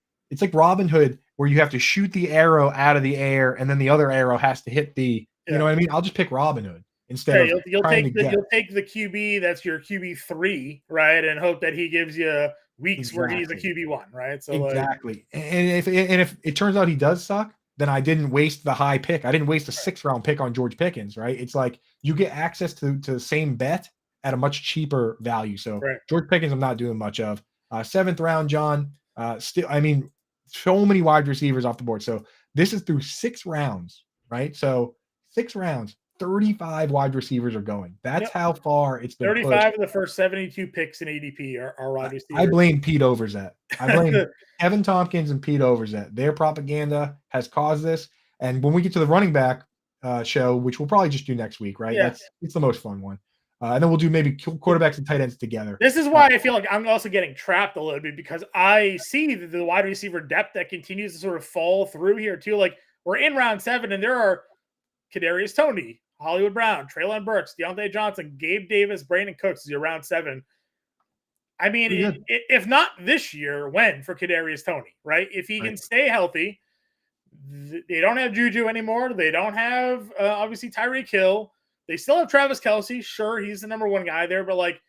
Robin Hood, where you have to shoot the arrow out of the air and then the other arrow has to hit the, you know what I mean? I'll just pick Robin Hood. Instead of you'll take the QB that's your QB3, right, and hope that he gives you weeks where he's a QB1, right? So exactly. And if it turns out he does suck, then I didn't waste the high pick. I didn't waste a 6th round pick on George Pickens, right? It's like you get access to the same bet at a much cheaper value. So George Pickens, I'm not doing much of. Seventh round, John. Still, I mean, so many wide receivers off the board. So this is through 6 rounds, right? So 6 rounds, 35 wide receivers are going. That's how far it's been pushed. 35 of the first 72 picks in ADP are wide I receivers. blame Pete Overzet. I blame Kevin Tompkins and Pete Overzet. Their propaganda has caused this. And when we get to the running back show, which we'll probably just do next week, right? Yeah. It's the most fun one. And then we'll do maybe quarterbacks and tight ends together. This is why I feel like I'm also getting trapped a little bit, because I see the wide receiver depth that continues to sort of fall through here too. Like, we're in round 7 and there are Kadarius Toney, Hollywood Brown, Treylon Burks, Deontay Johnson, Gabe Davis, Brandon Cooks is your round 7. I mean, if not this year, when for Kadarius Toney, right? If he can stay healthy, they don't have Juju anymore. They don't have obviously Tyreek Hill. They still have Travis Kelce. Sure, he's the number 1 guy there, but like,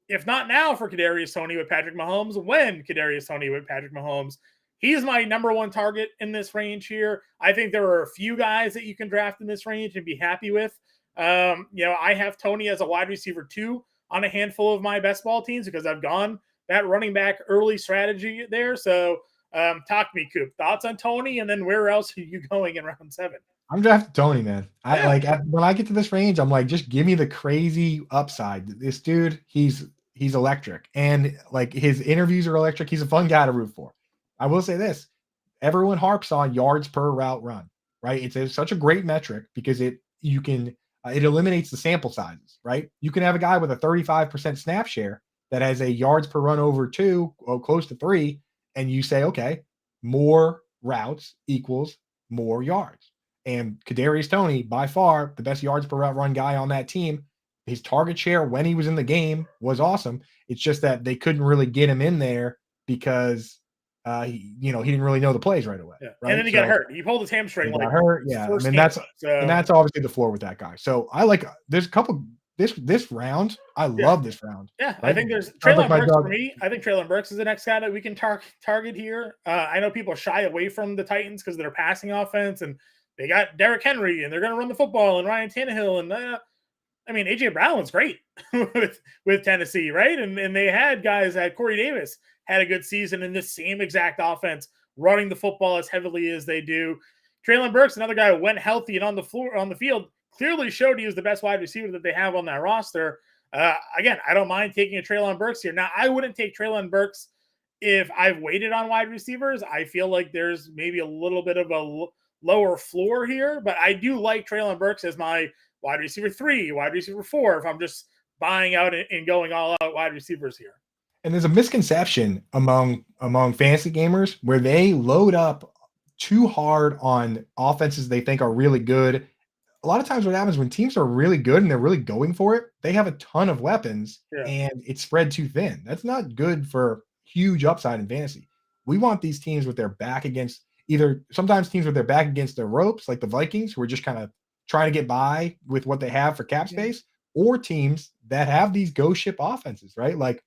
if not now for Kadarius Toney with Patrick Mahomes, when Kadarius Toney with Patrick Mahomes? He's my number 1 target in this range here. I think there are a few guys that you can draft in this range and be happy with. I have Toney as a wide receiver 2 on a handful of my best ball teams because I've gone that running back early strategy there. So talk to me, Coop. Thoughts on Toney, and then where else are you going in round 7? I'm drafting Toney, man. When I get to this range, I'm like, just give me the crazy upside. This dude, he's electric, and like his interviews are electric. He's a fun guy to root for. I will say this: everyone harps on yards per route run, right? It's such a great metric because it eliminates the sample sizes, right? You can have a guy with a 35% snap share that has a yards per run over 2, or close to 3, and you say, okay, more routes equals more yards. And Kadarius Toney, by far the best yards per route run guy on that team. His target share when he was in the game was awesome. It's just that they couldn't really get him in there because he didn't really know the plays right away. Yeah. Right? And then he got hurt. He pulled his hamstring. Got hurt. Yeah, I mean that's obviously the floor with that guy. So I like there's a couple this round. I love this round. Yeah, right? I think there's Treylon Burks for me. I think Treylon Burks is the next guy that we can target here. I know people shy away from the Titans because of their passing offense, and they got Derrick Henry, and they're going to run the football, and Ryan Tannehill, and AJ Brown was great with Tennessee, right? And they had guys that Corey Davis had a good season in this same exact offense, running the football as heavily as they do. Treylon Burks, another guy who went healthy and on the field, clearly showed he was the best wide receiver that they have on that roster. Again, I don't mind taking a Treylon Burks here. Now, I wouldn't take Treylon Burks if I've waited on wide receivers. I feel like there's maybe a little bit of a lower floor here, but I do like Treylon Burks as my wide receiver 3, wide receiver 4, if I'm just buying out and going all out wide receivers here. And there's a misconception among fantasy gamers where they load up too hard on offenses they think are really good. A lot of times what happens when teams are really good and they're really going for it, they have a ton of weapons and it's spread too thin. That's not good for huge upside in fantasy. We want these teams with their back against sometimes teams with their back against the ropes, like the Vikings, who are just kind of trying to get by with what they have for cap space, or teams that have these ghost ship offenses, right? Like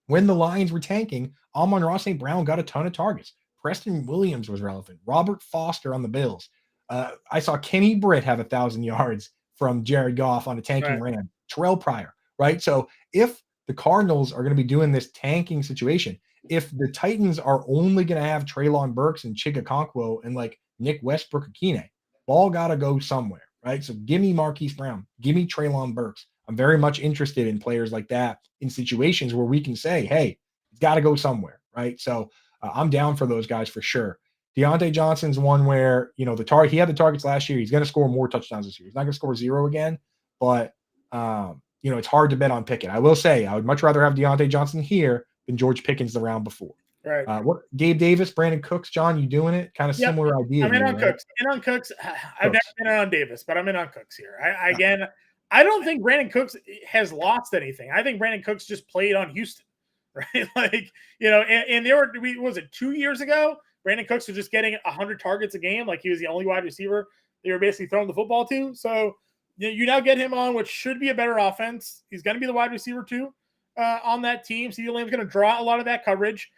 when the Lions were tanking, Amon-Ra St. Brown got a ton of targets. Preston Williams was relevant. Robert Foster on the Bills. I saw Kenny Britt have 1,000 yards from Jared Goff on a tanking Ram. Terrell Pryor, right? So if the Cardinals are going to be doing this tanking situation, if the Titans are only going to have Treylon Burks and Chig Okonkwo and like Nick Westbrook-Akine, ball got to go somewhere, right? So give me Marquise Brown. Give me Treylon Burks. I'm very much interested in players like that in situations where we can say, hey, it's got to go somewhere, right? So I'm down for those guys for sure. Deontay Johnson's one where, he had the targets last year. He's going to score more touchdowns this year. He's not going to score 0 again, but, it's hard to bet on Pickett. I will say I would much rather have Deontay Johnson here than George Pickens the round before. Right. Gabe Davis, Brandon Cooks, John, you doing it? Kind of similar idea. I'm in on Cooks. I've never been on Davis, but I'm in on Cooks here. I don't think Brandon Cooks has lost anything. I think Brandon Cooks just played on Houston, right? And there was it 2 years ago? Brandon Cooks was just getting 100 targets a game. Like he was the only wide receiver they were basically throwing the football to. So you now get him on what should be a better offense. He's going to be the wide receiver 2 on that team. CeeDee Lamb's going to draw a lot of that coverage.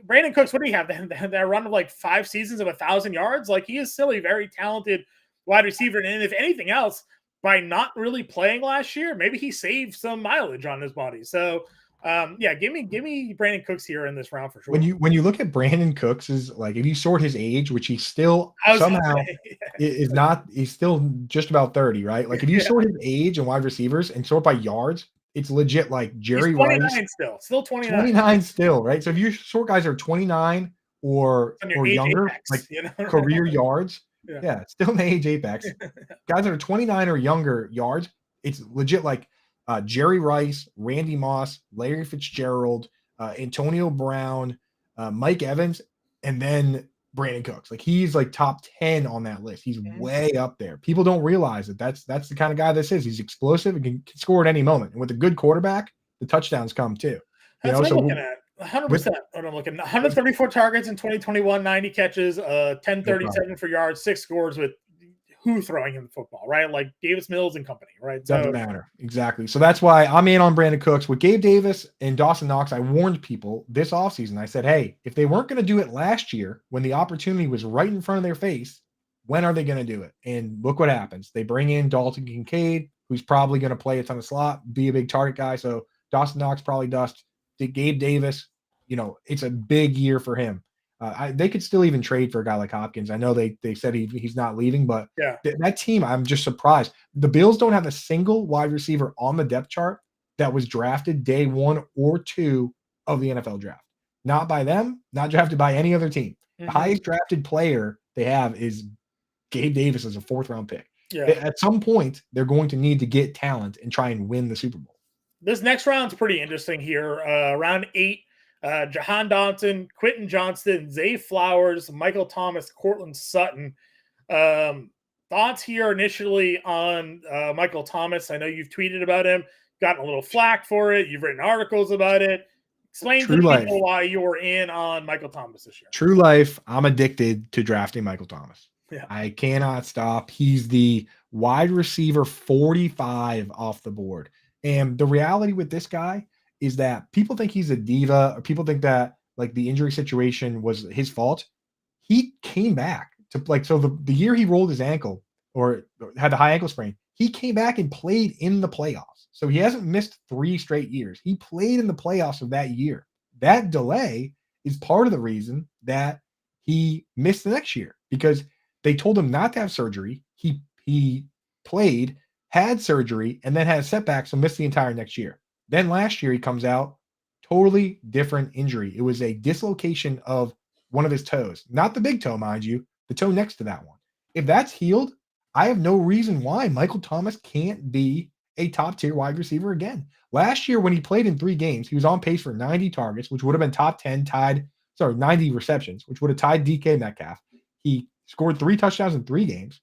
Brandon Cooks, what do you have? That run of like 5 seasons of 1,000 yards? Like he is still a very talented wide receiver. And if anything else, by not really playing last year, maybe he saved some mileage on his body. So Yeah, give me Brandon Cooks here in this round for sure. When you look at Brandon Cooks, is like if you sort his age, which he still I was gonna somehow say, is not, he's still just about 30, right? Like if you yeah, sort his age and wide receivers and sort by yards, it's legit like he's Jerry Rice, 29 still 29. 29 still, right? So if you sort guys are 29 On your or age younger, like apex, you know? career yards, Yeah. yeah, it's still in the age apex. Guys that are 29 or younger yards, it's legit like Jerry Rice, Randy Moss, Larry Fitzgerald, Antonio Brown, Mike Evans, and then Brandon Cooks. Like he's like top 10 on that list. He's Mhm. way up there. People don't realize that that's the kind of guy this is. He's explosive and can score at any moment. And with a good quarterback, the touchdowns come too. You That's know, what I'm so looking at. with 100% what I'm looking at. 134 targets in 2021, 90 catches, no problem. 1037 for yards, 6 scores with who throwing him the football, right? Like Davis Mills and company, right? Doesn't So matter. Exactly. So that's why I'm in on Brandon Cooks. With Gabe Davis and Dawson Knox, I warned people this offseason. I said, hey, if they weren't going to do it last year when the opportunity was right in front of their face, when are they going to do it? And look what happens. They bring in Dalton Kincaid, who's probably going to play a ton of slot, be a big target guy. So Dawson Knox probably dust. Gabe Davis, it's a big year for him. They could still even trade for a guy like Hopkins. I know they said he's not leaving, but yeah. that team, I'm just surprised. The Bills don't have a single wide receiver on the depth chart that was drafted day 1 or 2 of the NFL draft. Not by them, not drafted by any other team. The Mhm. highest drafted player they have is Gabe Davis as a 4th round pick. Yeah. At some point, they're going to need to get talent and try and win the Super Bowl. This next round's pretty interesting here. Round 8, Jahan Dotson, Quentin Johnston, Zay Flowers, Michael Thomas, Cortland Sutton. Thoughts here initially on Michael Thomas. I know you've tweeted about him, gotten a little flack for it. You've written articles about it. Explain to True the life. people why you're in on Michael Thomas this year. True life, I'm addicted to drafting Michael Thomas. Yeah. I cannot stop. He's the wide receiver 45 off the board. And the reality with this guy is that people think he's a diva, or people think that like the injury situation was his fault. He came back to like, so the year he rolled his ankle or had the high ankle sprain, he came back and played in the playoffs. So he hasn't missed 3 straight years. He played in the playoffs of that year. That delay is part of the reason that he missed the next year, because they told him not to have surgery. He played, had surgery, and then had a setback, so missed the entire next year. Then last year he comes out, totally different injury. It was a dislocation of one of his toes, not the big toe, mind you, the toe next to that one. If that's healed, I have no reason why Michael Thomas can't be a top tier wide receiver again. Last year, when he played in 3 games, he was on pace for 90 targets, which would have been top 10, 90 receptions, which would have tied DK Metcalf. He scored 3 touchdowns in 3 games.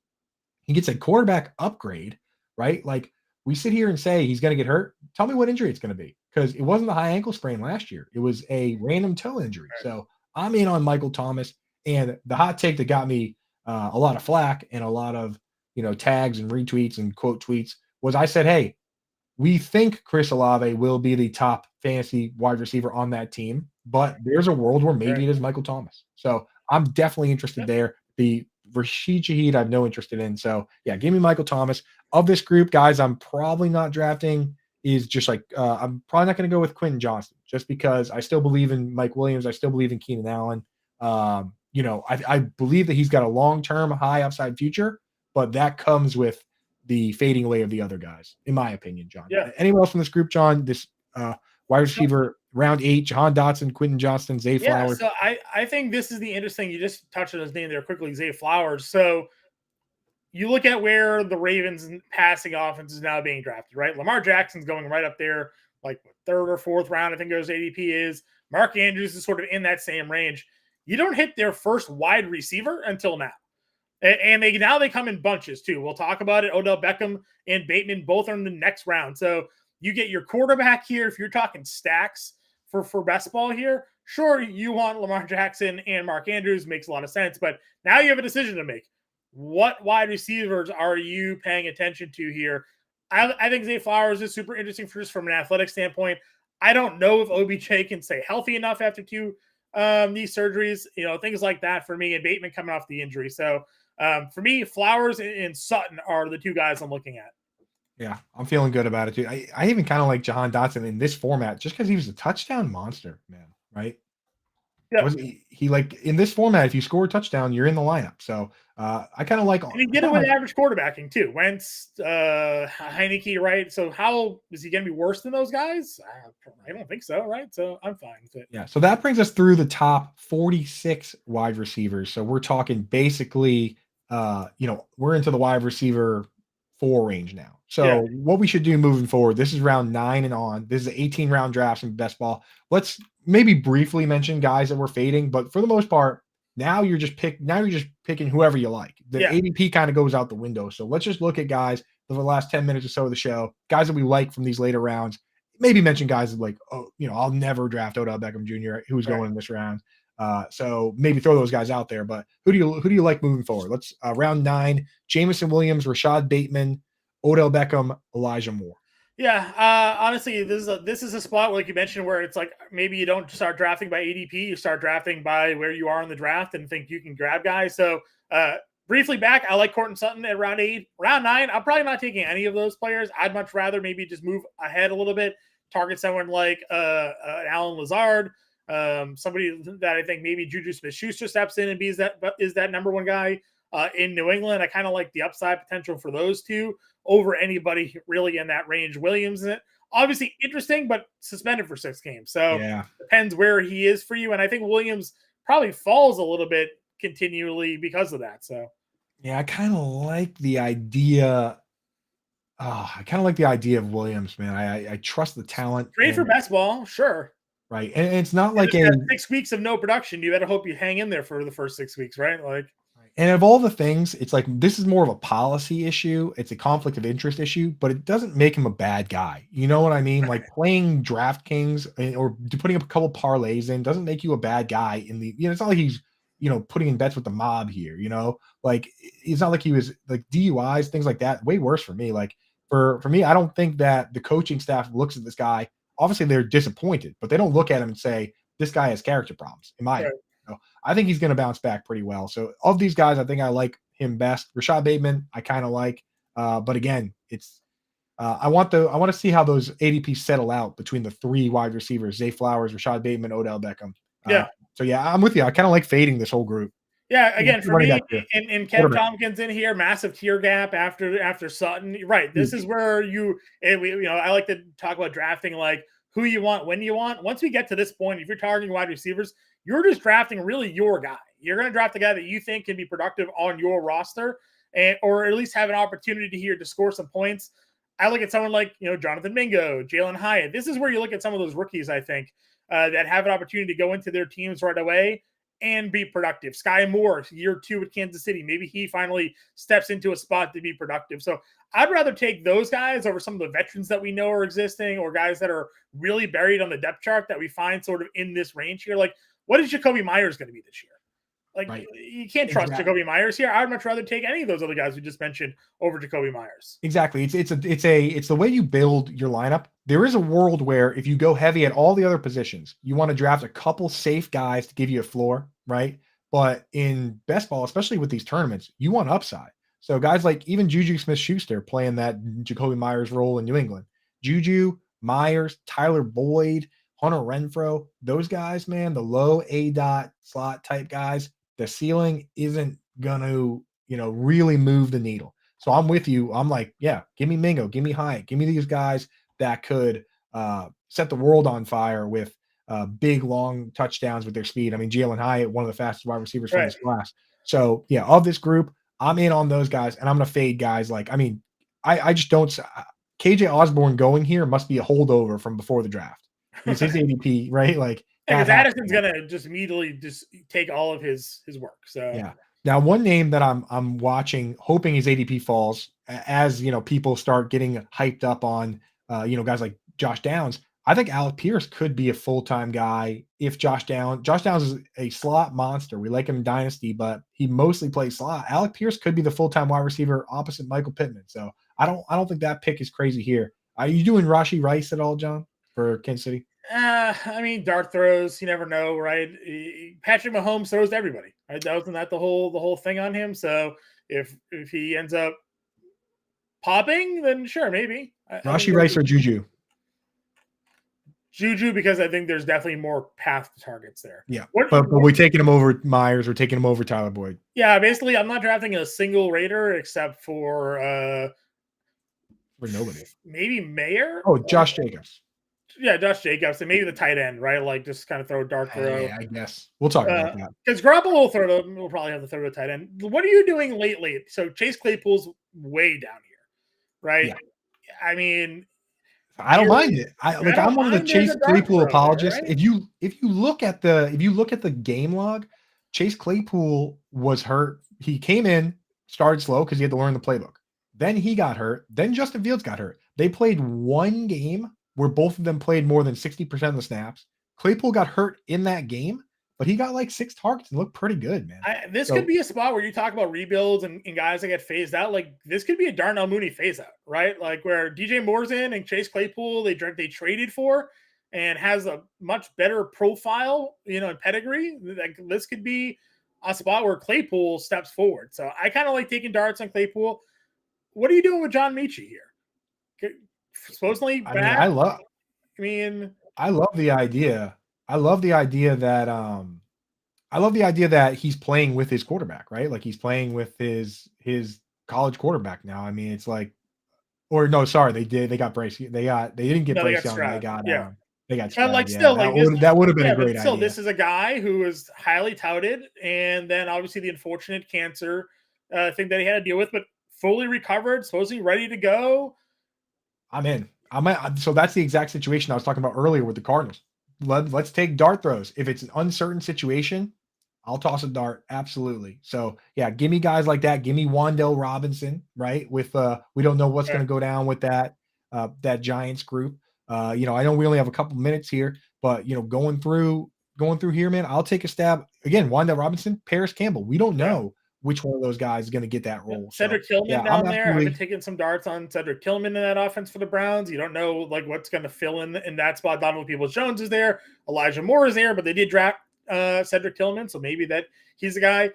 He gets a quarterback upgrade, right? Like we sit here and say he's going to get hurt. Tell me what injury it's going to be, because it wasn't the high ankle sprain last year. It was a random toe injury. So I'm in on Michael Thomas. And the hot take that got me a lot of flack and a lot of tags and retweets and quote tweets was, I said, hey, we think Chris Olave will be the top fantasy wide receiver on that team, but there's a world where maybe it is Michael Thomas. So I'm definitely interested there. The Rashid Shaheed, I have no interest in. So yeah, give me Michael Thomas. Of this group, guys, I'm probably not drafting is just like I'm probably not going to go with Quentin Johnston, just because I still believe in Mike Williams. I still believe in Keenan Allen. I believe that he's got a long-term high upside future, but that comes with the fading away of the other guys, in my opinion, John. Yeah. Anyone else from this group, John? This wide receiver round 8, Jahan Dotson, Quentin Johnston, Zay Flowers. So I think this is the interesting. You just touched on his name there quickly, Zay Flowers. So you look at where the Ravens passing offense is now being drafted, right? Lamar Jackson's going right up there, like 3rd or 4th round, I think those ADP is. Mark Andrews is sort of in that same range. You don't hit their first wide receiver until now. And they come in bunches too. We'll talk about it. Odell Beckham and Bateman both are in the next round. So you get your quarterback here. If you're talking stacks for best ball here, sure, you want Lamar Jackson and Mark Andrews, makes a lot of sense. But now you have a decision to make. What wide receivers are you paying attention to here? I think Zay Flowers is super interesting for just from an athletic standpoint. I don't know if OBJ can stay healthy enough after 2 these surgeries, things like that for me, and Bateman coming off the injury. So for me, Flowers and Sutton are the 2 guys I'm looking at. Yeah, I'm feeling good about it too. I even kind of like Jahan Dotson in this format just because he was a touchdown monster, man. Right? Yep. Was he like in this format? If you score a touchdown, you're in the lineup. So I kind of like. And he did it with average quarterbacking too. Wentz, Heineke, right? So how is he going to be worse than those guys? I don't think so, right? So I'm fine with it. Yeah, so that brings us through the top 46 wide receivers. So we're talking basically, we're into the wide receiver 4 range now. Yeah, So what we should do moving forward, this is round 9 and on. This is 18 round drafts in best ball. Let's maybe briefly mention guys that we're fading, but for the most part, now you're just picking whoever you like. The yeah, ADP kind of goes out the window. So let's just look at guys for the last 10 minutes or so of the show, guys that we like from these later rounds, maybe mention guys like, oh, I'll never draft Odell Beckham Jr. who's right. going in this round. So maybe throw those guys out there. But who do you like moving forward? Let's round 9: Jamison Williams, Rashad Bateman, Odell Beckham, Elijah Moore. Yeah, honestly, this is a spot like you mentioned where it's like maybe you don't start drafting by ADP, you start drafting by where you are in the draft and think you can grab guys. So briefly back, I like Courtland Sutton at round 8. Round 9, I'm probably not taking any of those players. I'd much rather maybe just move ahead a little bit, target someone like Alan Lazard, somebody that I think maybe Juju Smith-Schuster steps in and is that number one guy in New England. I kind of like the upside potential for those two over anybody really in that range. Williams, obviously interesting, but suspended for 6 games. So Yeah. depends where he is for you. And I think Williams probably falls a little bit continually because of that. So Yeah, I kind of like the idea. I kind of like the idea of Williams, man. I trust the talent trade for and best ball, sure. right. And it's not You like just a got 6 weeks of no production. You better hope you hang in there for the first 6 weeks, right? Like, and of all the things, it's like this is more of a policy issue. It's a conflict of interest issue, but it doesn't make him a bad guy. You know what I mean? Like playing DraftKings or putting up a couple parlays in doesn't make you a bad guy. It's not like he's putting in bets with the mob here. Like it's not like he was like DUIs, things like that. Way worse for me. Like for me, I don't think that the coaching staff looks at this guy. Obviously, they're disappointed, but they don't look at him and say this guy has character problems. In my right. opinion. I think he's going to bounce back pretty well. So of these guys, I think I like him best. Rashad Bateman, I kind of like, but again, it's I want to see how those ADP settle out between the 3 wide receivers: Zay Flowers, Rashad Bateman, Odell Beckham. Yeah. So yeah, I'm with you. I kind of like fading this whole group. Yeah, again, for Running me, back to and Kev quarterback. Tompkins in here, massive tier gap after Sutton. Right, this is Huge. where I like to talk about drafting like who you want, when you want. Once we get to this point, if you're targeting wide receivers, you're just drafting really your guy. You're going to draft the guy that you think can be productive on your roster, or at least have an opportunity here to score some points. I look at someone like Jonathan Mingo, Jalen Hyatt. This is where you look at some of those rookies. I think that have an opportunity to go into their teams right away and be productive. Sky Moore, year 2 at Kansas City. Maybe he finally steps into a spot to be productive. So I'd rather take those guys over some of the veterans that we know are existing or guys that are really buried on the depth chart that we find sort of in this range here. Like, what is Jacoby Myers going to be this year? Like, Right. you can't trust Exactly. Jacoby Myers here. I'd much rather take any of those other guys we just mentioned over Jacoby Myers. Exactly. It's the way you build your lineup. There is a world where if you go heavy at all the other positions, you want to draft a couple safe guys to give you a floor, right? But in best ball, especially with these tournaments, you want upside. So guys like even Juju Smith-Schuster playing that Jacoby Myers role in New England. Juju, Myers, Tyler Boyd, Hunter Renfro, those guys, man, the low A dot slot type guys, the ceiling isn't gonna, really move the needle. So I'm with you. I'm like, yeah, give me Mingo, give me Hyatt, give me these guys that could set the world on fire with big, long touchdowns with their speed. I mean, Jalen Hyatt, one of the fastest wide receivers from Right. this class. So, yeah, of this group, I'm in on those guys, and I'm going to fade guys like, I mean, I just don't. KJ Osborne going here must be a holdover from before the draft because his ADP, right? Like, Yeah, that because has Addison's to. gonna just immediately just take all of his work. So Yeah. Now, one name that I'm watching, hoping his ADP falls as people start getting hyped up on guys like Josh Downs. I think Alec Pierce could be a full-time guy if Josh Downs is a slot monster. We like him in Dynasty, but he mostly plays slot. Alec Pierce could be the full-time wide receiver opposite Michael Pittman. So I don't think that pick is crazy here. Are you doing Rashi Rice at all, John, for Kansas City? I mean, dart throws. You never know, right? Patrick Mahomes throws to everybody. Right? That wasn't that the whole thing on him. So if he ends up popping, then sure, maybe. Rashi Rice or Juju? Juju, because I think there's definitely more path to targets there. Yeah, but we're taking him over Myers. We're taking him over Tyler Boyd. Yeah, basically, I'm not drafting a single Raider except for nobody. Maybe Mayer. Oh, Josh Jacobs. Yeah, Josh Jacobs, and maybe the tight end, right? Like just kind of throw a dart throw. I guess we'll talk about that. Because Garoppolo will probably have to throw a tight end. What are you doing lately? So Chase Claypool's way down here, right? Yeah. I mean, I don't mind it. I'm one of the Chase Claypool apologists. Right? If you look at the game log, Chase Claypool was hurt. He came in, started slow because he had to learn the playbook. Then he got hurt. Then Justin Fields got hurt. They played one game where both of them played more than 60% of the snaps. Claypool got hurt in that game, but he got like 6 targets and looked pretty good, man. This could be a spot where you talk about rebuilds and guys that get phased out. Like this could be a Darnell Mooney phase out, right? Like where DJ Moore's in and Chase Claypool they traded for and has a much better profile, and pedigree. Like this could be a spot where Claypool steps forward. So I kind of like taking darts on Claypool. What are you doing with John Mechie here? Supposedly back. I love the idea. I love the idea that he's playing with his quarterback, right? Like he's playing with his college quarterback now. I mean, it's like, or no, sorry, they got Bryce. They didn't get Bryce Young. They got Stroud. Like still, that would have been a great idea. This is a guy who was highly touted, and then obviously the unfortunate cancer thing that he had to deal with, but fully recovered, supposedly ready to go. I'm in. So that's the exact situation I was talking about earlier with the Cardinals. Let's take dart throws. If it's an uncertain situation, I'll toss a dart. Absolutely. So yeah, give me guys like that. Give me Wan'Dale Robinson, right? With we don't know what's going to go down with that Giants group. I know we only have a couple minutes here, but going through here, man, I'll take a stab again. Wan'Dale Robinson, Paris Campbell. We don't know which one of those guys is going to get that role. Cedric Tillman down there. I've been taking some darts on Cedric Tillman in that offense for the Browns. You don't know like what's going to fill in that spot. Donovan Peoples-Jones is there. Elijah Moore is there, but they did draft Cedric Tillman, so maybe that he's the guy.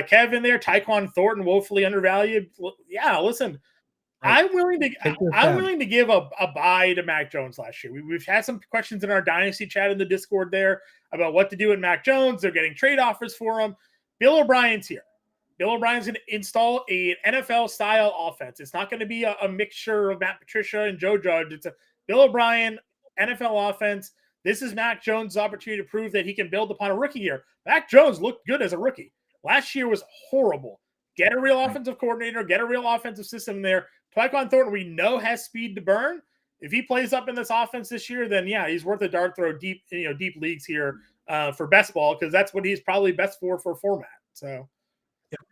Kevin there, Tyquan Thornton, woefully undervalued. Yeah, listen, I'm willing to give a buy to Mac Jones last year. We've had some questions in our Dynasty chat in the Discord there about what to do with Mac Jones. They're getting trade offers for him. Bill O'Brien's here. Bill O'Brien's going to install an NFL-style offense. It's not going to be a mixture of Matt Patricia and Joe Judge. It's a Bill O'Brien NFL offense. This is Mac Jones' opportunity to prove that he can build upon a rookie year. Mac Jones looked good as a rookie. Last year was horrible. Get a real offensive coordinator. Get a real offensive system there. Tyquan Thornton, we know, has speed to burn. If he plays up in this offense this year, then yeah, he's worth a dart throw deep leagues here for best ball because that's what he's probably best for format. So.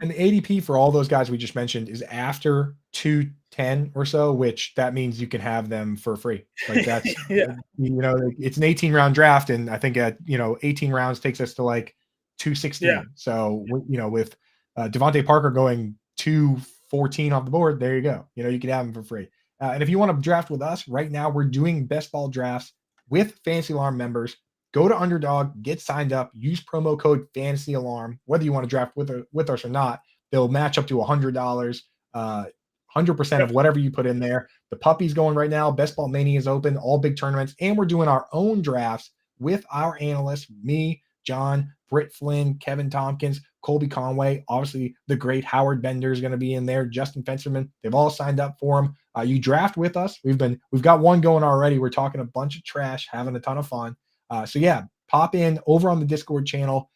And the ADP for all those guys we just mentioned is after 210 or so, which that means you can have them for free. Like that's, it's an 18-round draft. And I think 18 rounds takes us to like 216. Yeah. So, with Devontae Parker going 214 off the board, there you go. You can have them for free. And if you want to draft with us right now, we're doing best ball drafts with Fantasy Alarm members. Go to Underdog, get signed up, use promo code Fantasy Alarm. Whether you want to draft with us or not, they'll match up to $100, 100% of whatever you put in there. The puppy's going right now. Best Ball Mania is open, all big tournaments, and we're doing our own drafts with our analysts, me, John, Britt Flynn, Kevin Tompkins, Colby Conway. Obviously, the great Howard Bender is going to be in there. Justin Fensterman. They've all signed up for him. You draft with us. We've got one going already. We're talking a bunch of trash, having a ton of fun. So yeah, pop in over on the Discord channel.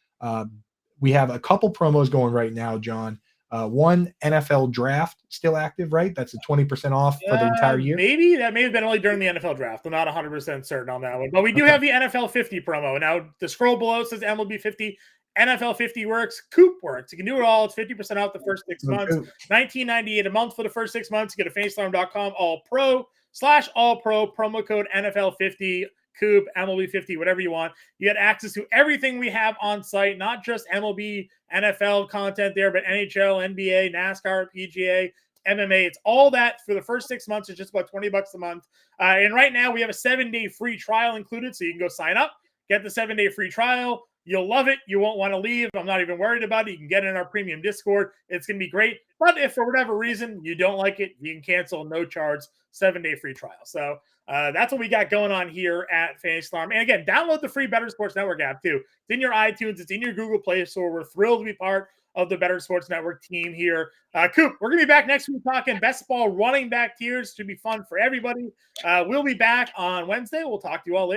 We have a couple promos going right now, John. One NFL draft still active, right? That's a 20% off for the entire year. Maybe that may have been only during the NFL draft. I'm not 100% certain on that one, but we do have the NFL 50 promo. Now the scroll below says MLB 50. NFL 50 works. Coop works. You can do it all. It's 50% off the first 6 months. $19.98 a month for the first 6 months. You go to fantasyalarm.com all-pro/all-pro promo code NFL 50. Coop, MLB 50, whatever you want. You get access to everything we have on site, not just MLB, NFL content there, but NHL, NBA, NASCAR, PGA, MMA. It's all that for the first 6 months. It's just about $20 a month. And right now we have a 7-day free trial included. So you can go sign up, get the 7-day free trial, You'll love it. You won't want to leave. I'm not even worried about it. You can get in our premium Discord. It's going to be great. But if for whatever reason you don't like it, you can cancel, no charge, 7-day free trial. So that's what we got going on here at Fantasy Alarm. And again, download the free Better Sports Network app too. It's in your iTunes. It's in your Google Play Store. We're thrilled to be part of the Better Sports Network team here. Coop, we're going to be back next week talking best ball running back tiers. Should be fun for everybody. We'll be back on Wednesday. We'll talk to you all later.